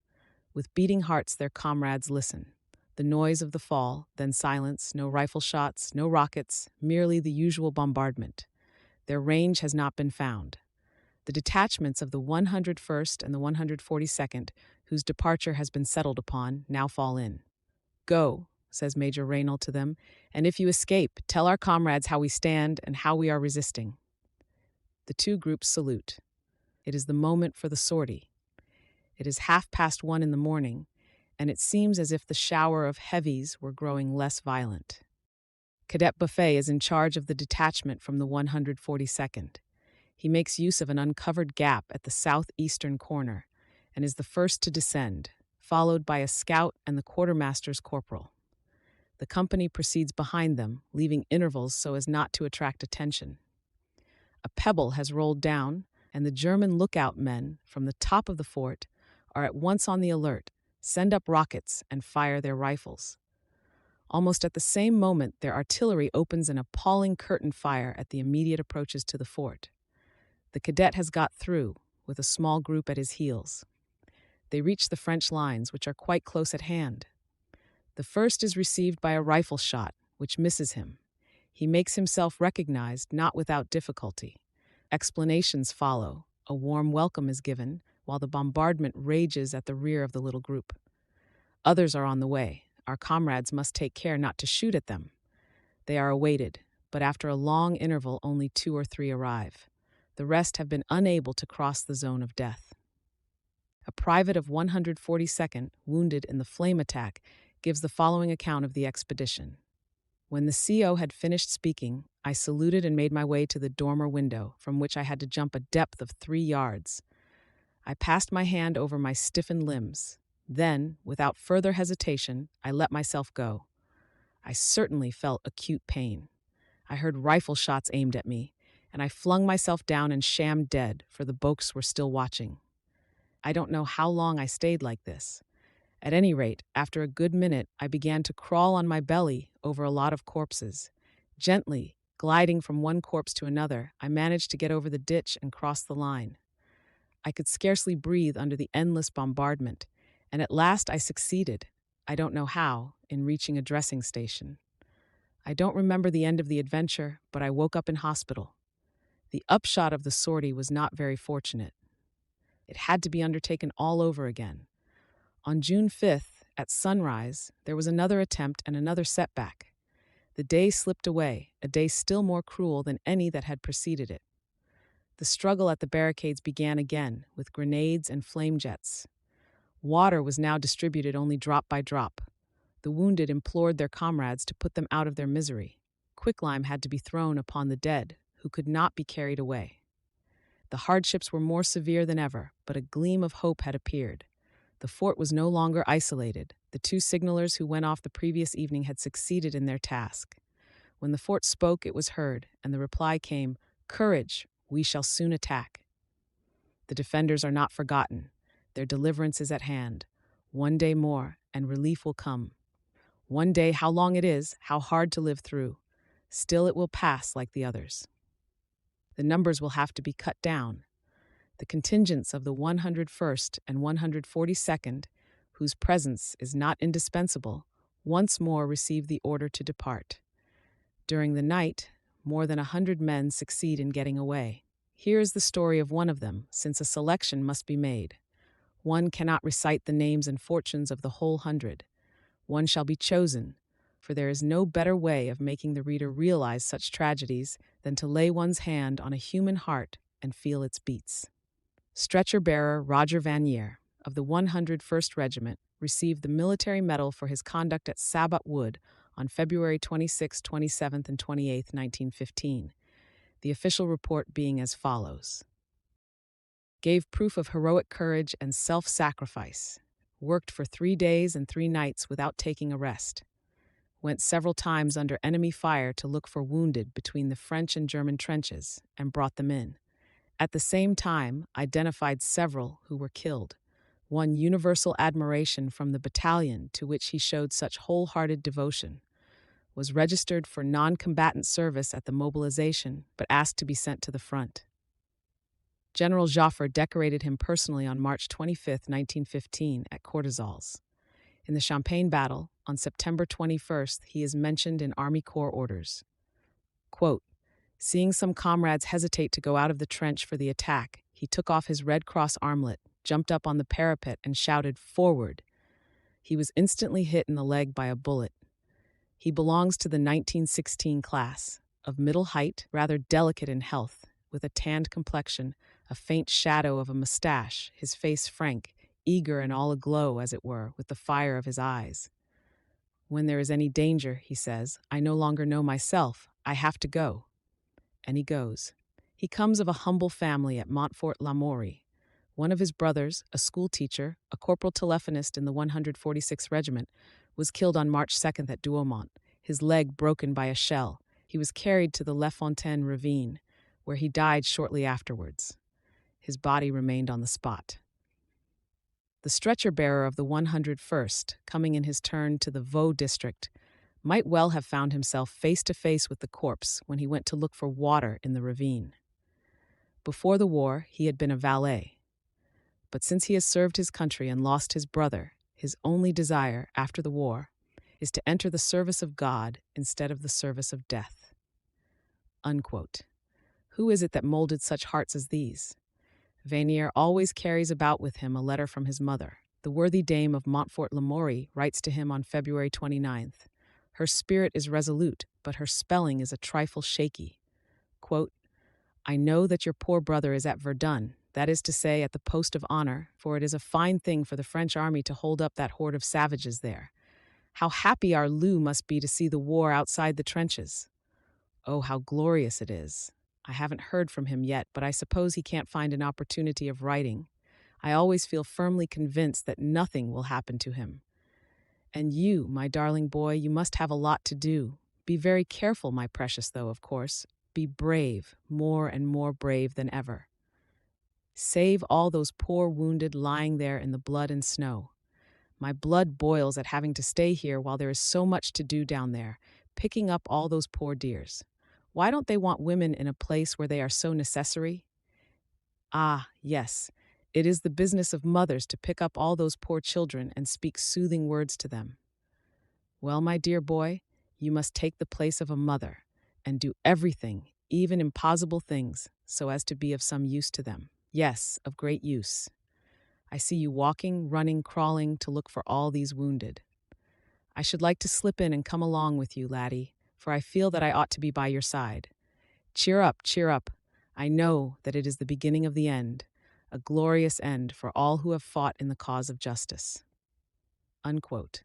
Speaker 2: With beating hearts their comrades listen. The noise of the fall, then silence, no rifle shots, no rockets, merely the usual bombardment. Their range has not been found. The detachments of the 101st and the 142nd, whose departure has been settled upon, now fall in. "Go," says Major Reynal to them, "and if you escape, tell our comrades how we stand and how we are resisting." The 2 groups salute. It is the moment for the sortie. It is 1:30 in the morning, and it seems as if the shower of heavies were growing less violent. Cadet Buffet is in charge of the detachment from the 142nd. He makes use of an uncovered gap at the southeastern corner and is the first to descend, followed by a scout and the quartermaster's corporal. The company proceeds behind them, leaving intervals so as not to attract attention. A pebble has rolled down, and the German lookout men from the top of the fort are at once on the alert, send up rockets, and fire their rifles. Almost at the same moment, their artillery opens an appalling curtain fire at the immediate approaches to the fort. The cadet has got through, with a small group at his heels. They reach the French lines, which are quite close at hand. The first is received by a rifle shot, which misses him. He makes himself recognized, not without difficulty. Explanations follow. A warm welcome is given, while the bombardment rages at the rear of the little group. Others are on the way. Our comrades must take care not to shoot at them. They are awaited, but after a long interval only 2 or 3 arrive. The rest have been unable to cross the zone of death. A private of 142nd, wounded in the flame attack, gives the following account of the expedition. When the CO had finished speaking, I saluted and made my way to the dormer window, from which I had to jump a depth of 3 yards. I passed my hand over my stiffened limbs. Then, without further hesitation, I let myself go. I certainly felt acute pain. I heard rifle shots aimed at me, and I flung myself down and shammed dead, for the Boches were still watching. I don't know how long I stayed like this. At any rate, after a good minute, I began to crawl on my belly over a lot of corpses. Gently, gliding from one corpse to another, I managed to get over the ditch and cross the line. I could scarcely breathe under the endless bombardment, and at last I succeeded. I don't know how, in reaching a dressing station. I don't remember the end of the adventure, but I woke up in hospital. The upshot of the sortie was not very fortunate. It had to be undertaken all over again. On June 5th, at sunrise, there was another attempt and another setback. The day slipped away, a day still more cruel than any that had preceded it. The struggle at the barricades began again, with grenades and flame jets. Water was now distributed only drop by drop. The wounded implored their comrades to put them out of their misery. Quicklime had to be thrown upon the dead, who could not be carried away. The hardships were more severe than ever, but a gleam of hope had appeared. The fort was no longer isolated. The two signalers who went off the previous evening had succeeded in their task. When the fort spoke, it was heard, and the reply came, "Courage, we shall soon attack." The defenders are not forgotten. Their deliverance is at hand. One day more, and relief will come. One day, how long it is, how hard to live through. Still it will pass like the others. The numbers will have to be cut down. The contingents of the 101st and 142nd, whose presence is not indispensable, once more receive the order to depart. During the night, more than 100 men succeed in getting away. Here is the story of one of them, since a selection must be made. One cannot recite the names and fortunes of the whole 100. One shall be chosen, for there is no better way of making the reader realize such tragedies than to lay one's hand on a human heart and feel its beats. Stretcher-bearer Roger Vanier, of the 101st Regiment, received the military medal for his conduct at Sabot Wood on February 26, 27, and 28, 1915. The official report being as follows. Gave proof of heroic courage and self-sacrifice. Worked for 3 days and 3 nights without taking a rest. Went several times under enemy fire to look for wounded between the French and German trenches and brought them in. At the same time, identified several who were killed. Won universal admiration from the battalion to which he showed such wholehearted devotion. Was registered for non-combatant service at the mobilization, but asked to be sent to the front. General Joffre decorated him personally on March 25, 1915, at Courtazals. In the Champagne battle, on September 21st, he is mentioned in Army Corps orders. Quote, seeing some comrades hesitate to go out of the trench for the attack, he took off his Red Cross armlet, jumped up on the parapet, and shouted, "Forward!" He was instantly hit in the leg by a bullet. He belongs to the 1916 class, of middle height, rather delicate in health, with a tanned complexion, a faint shadow of a mustache, his face frank, eager and all aglow, as it were, with the fire of his eyes. When there is any danger, he says, I no longer know myself, I have to go. And he goes. He comes of a humble family at Montfort-l'Amaury. One of his brothers, a schoolteacher, a corporal telephonist in the 146th Regiment, was killed on March 2nd at Douaumont, his leg broken by a shell. He was carried to the Le Fontaine ravine, where he died shortly afterwards. His body remained on the spot. The stretcher-bearer of the 101st, coming in his turn to the Vaux district, might well have found himself face to face with the corpse when he went to look for water in the ravine. Before the war, he had been a valet. But since he has served his country and lost his brother, his only desire, after the war, is to enter the service of God instead of the service of death. Unquote. Who is it that molded such hearts as these? Vanier always carries about with him a letter from his mother. The worthy dame of Montfort-l'Amaury writes to him on February 29th. Her spirit is resolute, but her spelling is a trifle shaky. Quote, I know that your poor brother is at Verdun, that is to say, at the post of honor, for it is a fine thing for the French army to hold up that horde of savages there. How happy our Lou must be to see the war outside the trenches. Oh, how glorious it is. I haven't heard from him yet, but I suppose he can't find an opportunity of writing. I always feel firmly convinced that nothing will happen to him. And you, my darling boy, you must have a lot to do. Be very careful, my precious, though, of course. Be brave, more and more brave than ever. Save all those poor wounded lying there in the blood and snow. My blood boils at having to stay here while there is so much to do down there, picking up all those poor dears. Why don't they want women in a place where they are so necessary? Ah, yes, It is the business of mothers to pick up all those poor children and speak soothing words to them. Well, my dear boy, you must take the place of a mother and do everything, even impossible things, so as to be of some use to them. Yes, of great use. I see you walking, running, crawling to look for all these wounded. I should like to slip in and come along with you, laddie, for I feel that I ought to be by your side. Cheer up, cheer up. I know that it is the beginning of the end, a glorious end for all who have fought in the cause of justice. Unquote.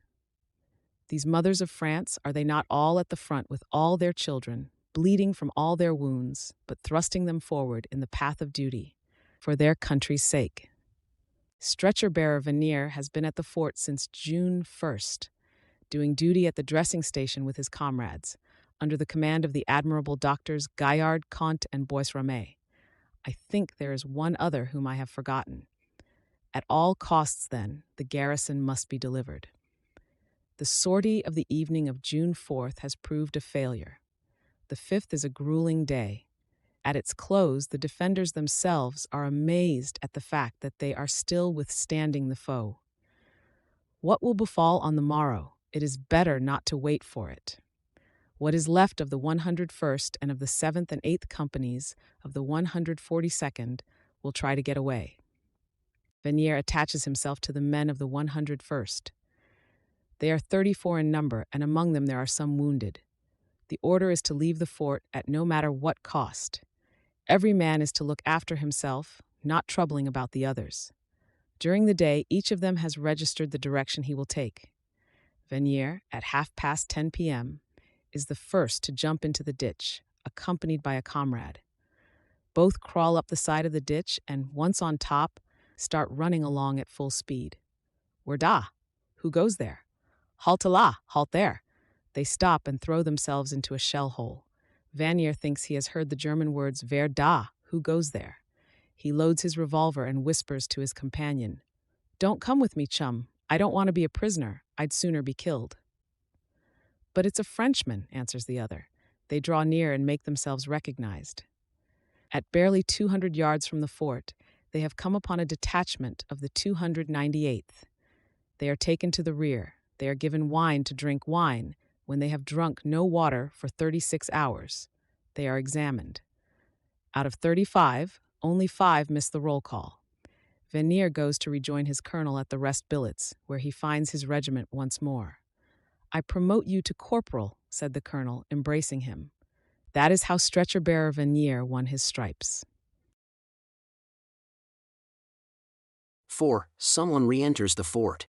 Speaker 2: These mothers of France, are they not all at the front with all their children, bleeding from all their wounds, but thrusting them forward in the path of duty, for their country's sake? Stretcher-bearer Vanier has been at the fort since June 1st, doing duty at the dressing station with his comrades, under the command of the admirable doctors Gaillard, Comte, and Bois-Ramée. I think there is one other whom I have forgotten. At all costs, then, the garrison must be delivered. The sortie of the evening of June 4th has proved a failure. The 5th is a grueling day. At its close, the defenders themselves are amazed at the fact that they are still withstanding the foe. What will befall on the morrow? It is better not to wait for it. What is left of the 101st and of the 7th and 8th companies of the 142nd will try to get away. Vanier attaches himself to the men of the 101st. They are 34 in number, and among them there are some wounded. The order is to leave the fort at no matter what cost. Every man is to look after himself, not troubling about the others. During the day, each of them has registered the direction he will take. Vanier, at 10:30 p.m., is the first to jump into the ditch, accompanied by a comrade. Both crawl up the side of the ditch and, once on top, start running along at full speed. Werda! Who goes there? Halt là! Halt there! They stop and throw themselves into a shell hole. Vanier thinks he has heard the German words Wer da? Who goes there? He loads his revolver and whispers to his companion, "Don't come with me, chum. I don't want to be a prisoner. I'd sooner be killed." "But it's a Frenchman," answers the other. They draw near and make themselves recognized. At barely 200 yards from the fort, they have come upon a detachment of the 298th. They are taken to the rear. They are given wine to drink wine when they have drunk no water for 36 hours. They are examined. Out of 35, only 5 miss the roll call. Vanier goes to rejoin his colonel at the rest billets, where he finds his regiment once more. "I promote you to corporal," said the colonel, embracing him. That is how stretcher-bearer Vanier won his stripes.
Speaker 1: 4. Someone re-enters the fort.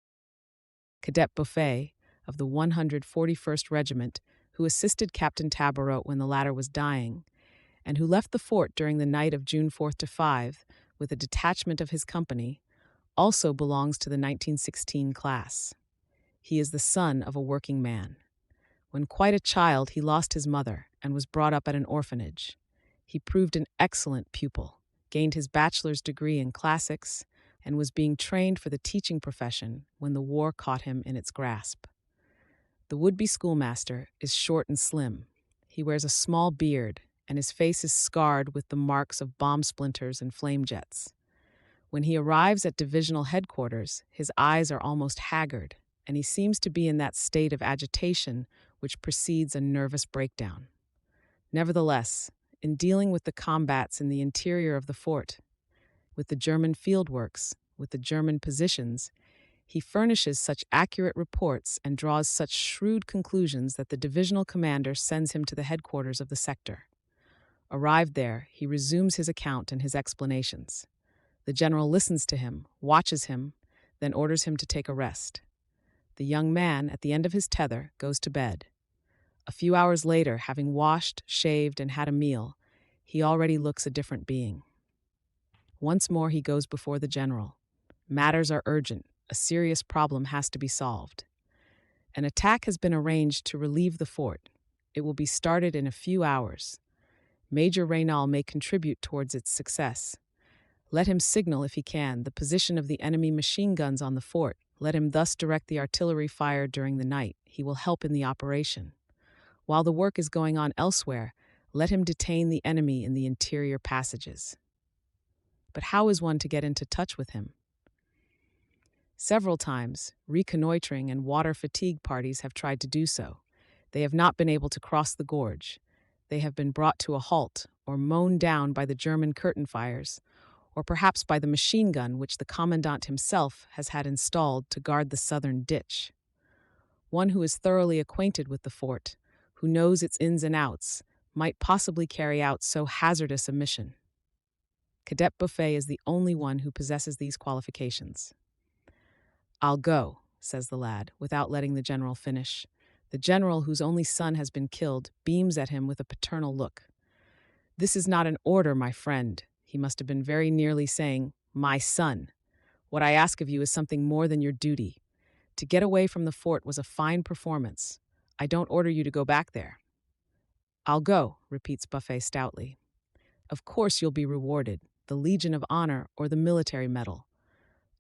Speaker 2: Cadet Buffet, of the 141st Regiment, who assisted Captain Tabarot when the latter was dying, and who left the fort during the night of June 4th to 5 with a detachment of his company, also belongs to the 1916 class. He is the son of a working man. When quite a child, he lost his mother and was brought up at an orphanage. He proved an excellent pupil, gained his bachelor's degree in classics, and was being trained for the teaching profession when the war caught him in its grasp. The would-be schoolmaster is short and slim. He wears a small beard, and his face is scarred with the marks of bomb splinters and flame jets. When he arrives at divisional headquarters, his eyes are almost haggard, and he seems to be in that state of agitation which precedes a nervous breakdown. Nevertheless, in dealing with the combats in the interior of the fort, with the German fieldworks, with the German positions, he furnishes such accurate reports and draws such shrewd conclusions that the divisional commander sends him to the headquarters of the sector. Arrived there, he resumes his account and his explanations. The general listens to him, watches him, then orders him to take a rest. The young man, at the end of his tether, goes to bed. A few hours later, having washed, shaved, and had a meal, he already looks a different being. Once more he goes before the general. Matters are urgent. A serious problem has to be solved. An attack has been arranged to relieve the fort. It will be started in a few hours. Major Reynal may contribute towards its success. Let him signal, if he can, the position of the enemy machine guns on the fort. Let him thus direct the artillery fire during the night. He will help in the operation. While the work is going on elsewhere, let him detain the enemy in the interior passages. But how is one to get into touch with him? Several times, reconnoitering and water fatigue parties have tried to do so. They have not been able to cross the gorge. They have been brought to a halt or mown down by the German curtain fires, or perhaps by the machine gun which the commandant himself has had installed to guard the southern ditch. One who is thoroughly acquainted with the fort, who knows its ins and outs, might possibly carry out so hazardous a mission. Cadet Buffet is the only one who possesses these qualifications. "I'll go," says the lad, without letting the general finish. The general, whose only son has been killed, beams at him with a paternal look. "This is not an order, my friend." He must have been very nearly saying, "My son. What I ask of you is something more than your duty. To get away from the fort was a fine performance. I don't order you to go back there." "I'll go," repeats Buffet stoutly. "Of course you'll be rewarded, the Legion of Honor or the military medal."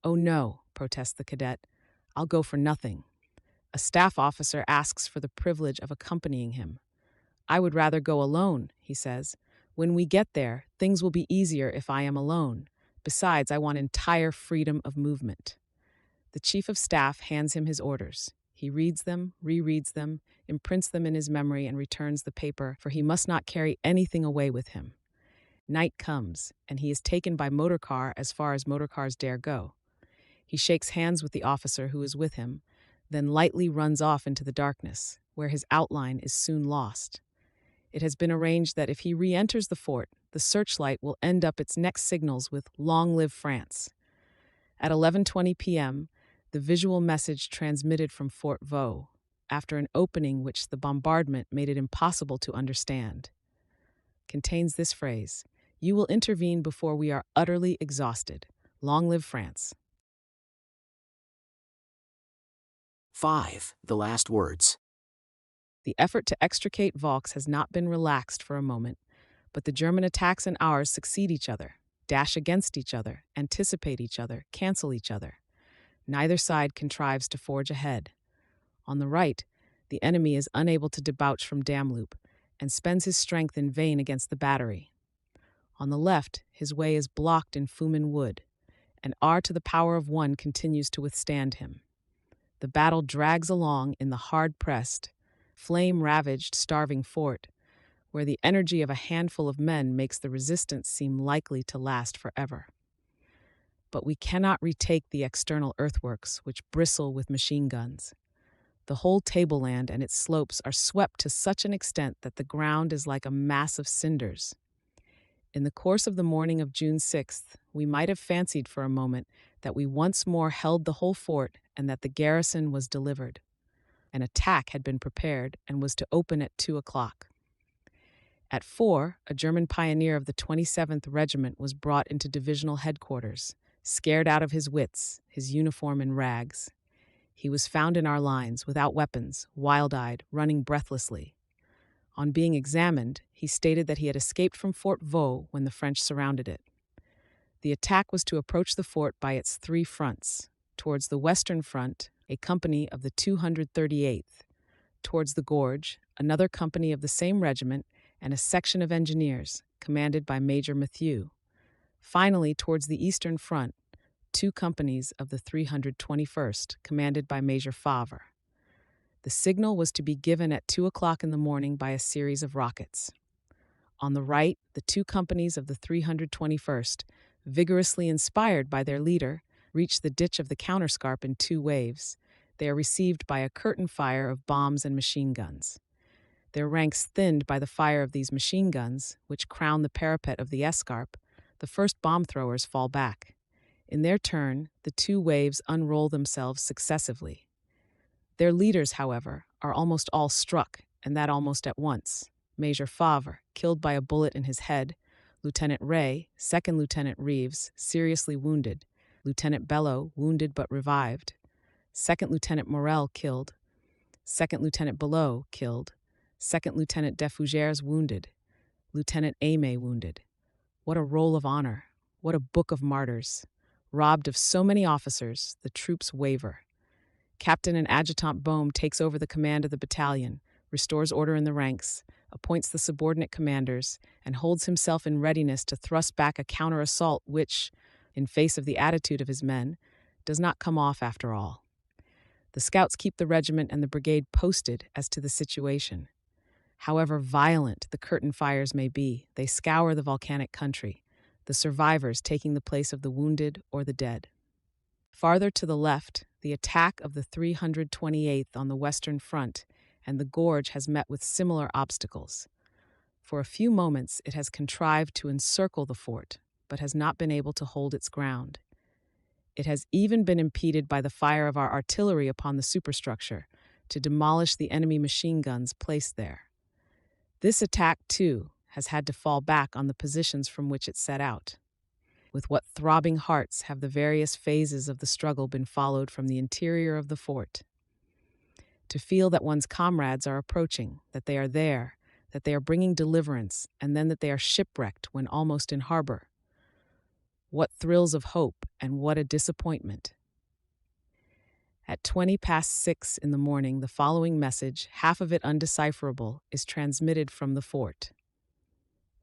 Speaker 2: "Oh no," protests the cadet. "I'll go for nothing. A staff officer asks for the privilege of accompanying him. I would rather go alone," he says. "When we get there, things will be easier if I am alone. Besides, I want entire freedom of movement." The chief of staff hands him his orders. He reads them, rereads them, imprints them in his memory, and returns the paper, for he must not carry anything away with him. Night comes, and he is taken by motor car as far as motor cars dare go. He shakes hands with the officer who is with him, then lightly runs off into the darkness, where his outline is soon lost. It has been arranged that if he re-enters the fort, the searchlight will end up its next signals with "Long live France." At 11:20 p.m., the visual message transmitted from Fort Vaux, after an opening which the bombardment made it impossible to understand, contains this phrase: "You will intervene before we are utterly exhausted. Long live France."
Speaker 1: 5. The last words.
Speaker 2: The effort to extricate Vaux has not been relaxed for a moment, but the German attacks and ours succeed each other, dash against each other, anticipate each other, cancel each other. Neither side contrives to forge ahead. On the right, the enemy is unable to debouch from Damloop and spends his strength in vain against the battery. On the left, his way is blocked in Fumin Wood, and R to the power of 1 continues to withstand him. The battle drags along in the hard-pressed, flame-ravaged, starving fort, where the energy of a handful of men makes the resistance seem likely to last forever. But we cannot retake the external earthworks, which bristle with machine guns. The whole tableland and its slopes are swept to such an extent that the ground is like a mass of cinders. In the course of the morning of June 6th, we might have fancied for a moment that we once more held the whole fort and that the garrison was delivered. An attack had been prepared and was to open at 2 o'clock. At 4, a German pioneer of the 27th Regiment was brought into divisional headquarters, scared out of his wits, his uniform in rags. He was found in our lines, without weapons, wild-eyed, running breathlessly. On being examined, he stated that he had escaped from Fort Vaux when the French surrounded it. The attack was to approach the fort by its 3 fronts. Towards the western front, a company of the 238th. Towards the gorge, another company of the same regiment and a section of engineers, commanded by Major Mathieu. Finally, towards the eastern front, 2 companies of the 321st, commanded by Major Favre. The signal was to be given at 2 o'clock in the morning by a series of rockets. On the right, the 2 companies of the 321st, vigorously inspired by their leader, reach the ditch of the counterscarp in 2 waves. They are received by a curtain fire of bombs and machine guns. Their ranks thinned by the fire of these machine guns, which crown the parapet of the escarp, the first bomb throwers fall back. In their turn, the 2 waves unroll themselves successively. Their leaders, however, are almost all struck, and that almost at once. Major Favre, killed by a bullet in his head; Lieutenant Ray, Second Lieutenant Reeves, seriously wounded; Lieutenant Bello, wounded but revived; Second Lieutenant Morel, killed; Second Lieutenant Below, killed; Second Lieutenant Defougères, wounded; Lieutenant Aimé, wounded. What a roll of honor! What a book of martyrs! Robbed of so many officers, the troops waver. Captain and Adjutant Boehm takes over the command of the battalion, restores order in the ranks, appoints the subordinate commanders, and holds himself in readiness to thrust back a counter-assault which, in face of the attitude of his men, does not come off after all. The scouts keep the regiment and the brigade posted as to the situation. However violent the curtain fires may be, they scour the volcanic country, the survivors taking the place of the wounded or the dead. Farther to the left, the attack of the 328th on the Western Front and the gorge has met with similar obstacles. For a few moments it has contrived to encircle the fort, but has not been able to hold its ground. It has even been impeded by the fire of our artillery upon the superstructure to demolish the enemy machine guns placed there. This attack, too, has had to fall back on the positions from which it set out. With what throbbing hearts have the various phases of the struggle been followed from the interior of the fort. To feel that one's comrades are approaching, that they are there, that they are bringing deliverance, and then that they are shipwrecked when almost in harbor. What thrills of hope and what a disappointment. At 6:20 in the morning, the following message, half of it undecipherable, is transmitted from the fort.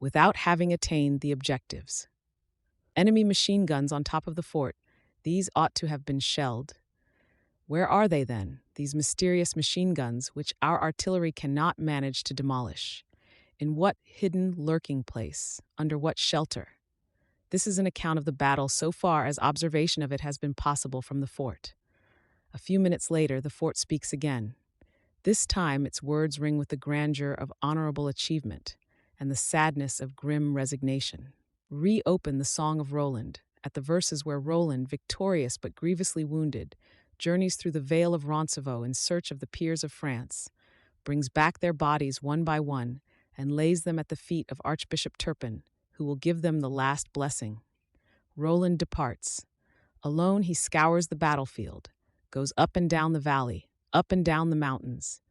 Speaker 2: Without having attained the objectives. Enemy machine guns on top of the fort, these ought to have been shelled. Where are they then, these mysterious machine guns which our artillery cannot manage to demolish? In what hidden lurking place? Under what shelter? This is an account of the battle so far as observation of it has been possible from the fort. A few minutes later, the fort speaks again. This time, its words ring with the grandeur of honorable achievement and the sadness of grim resignation. Reopen the Song of Roland, at the verses where Roland, victorious but grievously wounded, journeys through the Vale of Roncevaux in search of the peers of France, brings back their bodies one by one, and lays them at the feet of Archbishop Turpin, who will give them the last blessing. Roland departs. Alone he scours the battlefield, goes up and down the valley, up and down the mountains.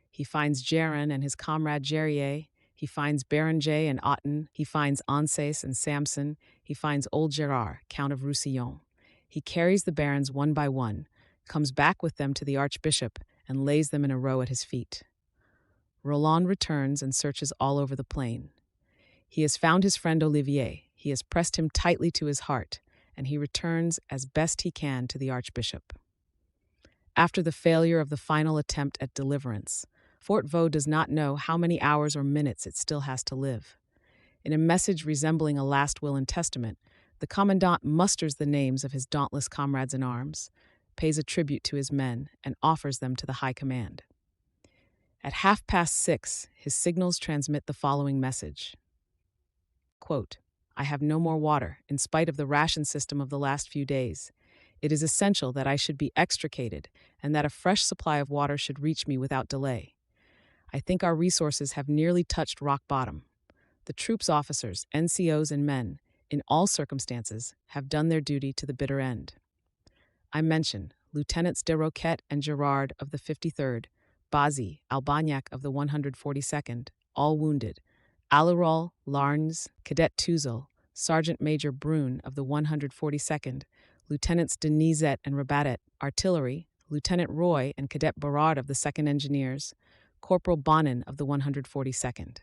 Speaker 2: He finds Gerin and his comrade Gerrier. He finds Béranger and Otten. He finds Anses and Samson. He finds old Gerard, Count of Roussillon. He carries the barons one by one, comes back with them to the archbishop, and lays them in a row at his feet. Roland returns and searches all over the plain. He has found his friend Olivier. He has pressed him tightly to his heart, and he returns as best he can to the archbishop. After the failure of the final attempt at deliverance, Fort Vaux does not know how many hours or minutes it still has to live. In a message resembling a last will and testament, the commandant musters the names of his dauntless comrades in arms, pays a tribute to his men, and offers them to the high command. At 6:30, his signals transmit the following message. Quote, I have no more water, in spite of the ration system of the last few days. It is essential that I should be extricated and that a fresh supply of water should reach me without delay. I think our resources have nearly touched rock bottom. The troops' officers, NCOs, and men, in all circumstances, have done their duty to the bitter end. I mention Lieutenants de Roquette and Gerard of the 53rd, Bazzi, Albagnac of the 142nd, all wounded, Alirol, Larnes, Cadet Tuzel, Sergeant Major Brune of the 142nd, Lieutenants Denizet and Rabadet, Artillery, Lieutenant Roy and Cadet Barrard of the 2nd Engineers, Corporal Bonin of the 142nd.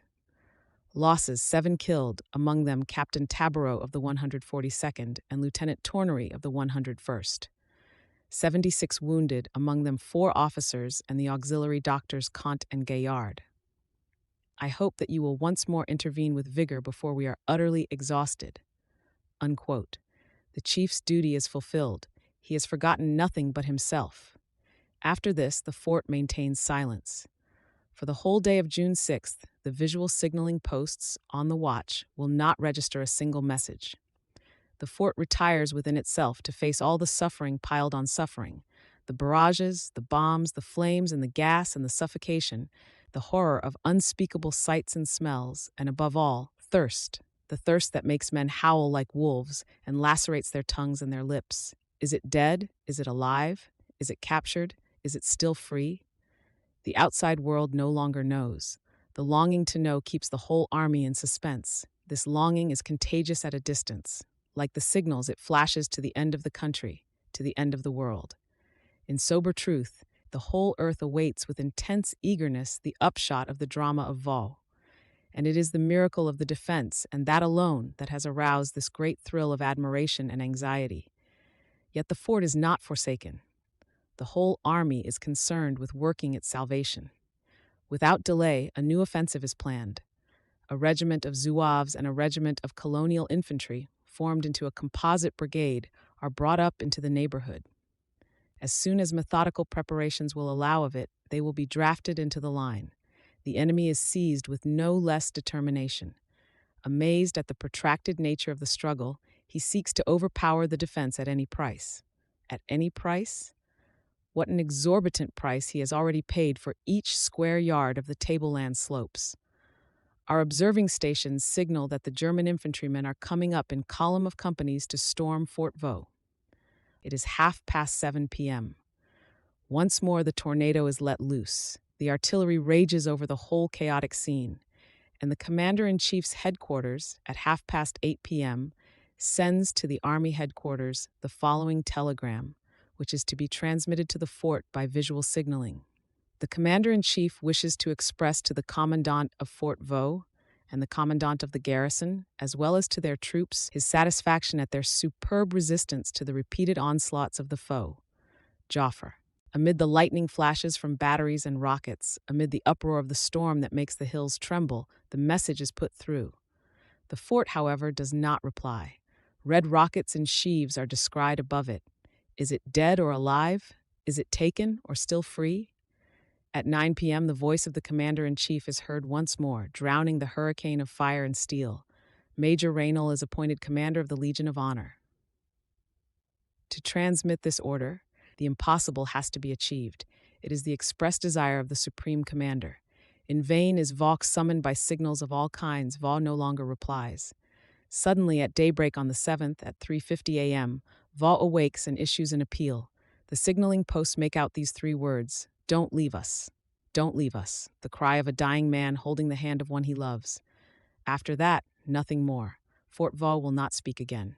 Speaker 2: Losses: 7 killed, among them Captain Tabarot of the 142nd and Lieutenant Tournery of the 101st. 76 wounded, among them 4 officers and the auxiliary doctors Comte and Gaillard. I hope that you will once more intervene with vigor before we are utterly exhausted. Unquote. The chief's duty is fulfilled. He has forgotten nothing but himself. After this, the fort maintains silence. For the whole day of June 6th, the visual signaling posts on the watch will not register a single message. The fort retires within itself to face all the suffering piled on suffering, the barrages, the bombs, the flames and the gas and the suffocation, the horror of unspeakable sights and smells, and above all, thirst, the thirst that makes men howl like wolves and lacerates their tongues and their lips. Is it dead? Is it alive? Is it captured? Is it still free? The outside world no longer knows. The longing to know keeps the whole army in suspense. This longing is contagious at a distance. Like the signals, it flashes to the end of the country, to the end of the world. In sober truth, the whole earth awaits with intense eagerness the upshot of the drama of Vaux. And it is the miracle of the defense, and that alone, that has aroused this great thrill of admiration and anxiety. Yet the fort is not forsaken. The whole army is concerned with working its salvation. Without delay, a new offensive is planned. A regiment of Zouaves and a regiment of colonial infantry, formed into a composite brigade, are brought up into the neighborhood. As soon as methodical preparations will allow of it, they will be drafted into the line. The enemy is seized with no less determination. Amazed at the protracted nature of the struggle, he seeks to overpower the defense at any price. At any price? What an exorbitant price he has already paid for each square yard of the tableland slopes. Our observing stations signal that the German infantrymen are coming up in column of companies to storm Fort Vaux. It is 7:30 p.m. Once more the tornado is let loose. The artillery rages over the whole chaotic scene, and the Commander-in-Chief's headquarters, at 8:30 p.m., sends to the Army headquarters the following telegram, which is to be transmitted to the fort by visual signaling. The Commander-in-Chief wishes to express to the Commandant of Fort Vaux and the Commandant of the garrison, as well as to their troops, his satisfaction at their superb resistance to the repeated onslaughts of the foe. Joffre. Amid the lightning flashes from batteries and rockets, amid the uproar of the storm that makes the hills tremble, the message is put through. The fort, however, does not reply. Red rockets in sheaves are descried above it. Is it dead or alive? Is it taken or still free? At 9 p.m., the voice of the Commander-in-Chief is heard once more, drowning the hurricane of fire and steel. Major Raynal is appointed Commander of the Legion of Honor. To transmit this order, the impossible has to be achieved. It is the express desire of the Supreme Commander. In vain is Vaux summoned by signals of all kinds. Vaux no longer replies. Suddenly, at daybreak on the 7th, at 3:50 a.m., Vaux awakes and issues an appeal. The signaling posts make out these three words: "Don't leave us. Don't leave us," the cry of a dying man holding the hand of one he loves. After that, nothing more. Fort Vaux will not speak again.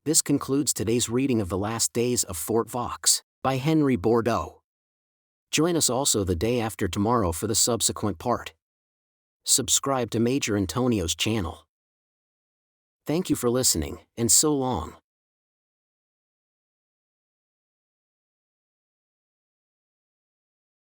Speaker 1: This concludes today's reading of The Last Days of Fort Vaux by Henry Bordeaux. Join us also the day after tomorrow for the subsequent part. Subscribe to Major Antonio's channel. Thank you for listening, and so long.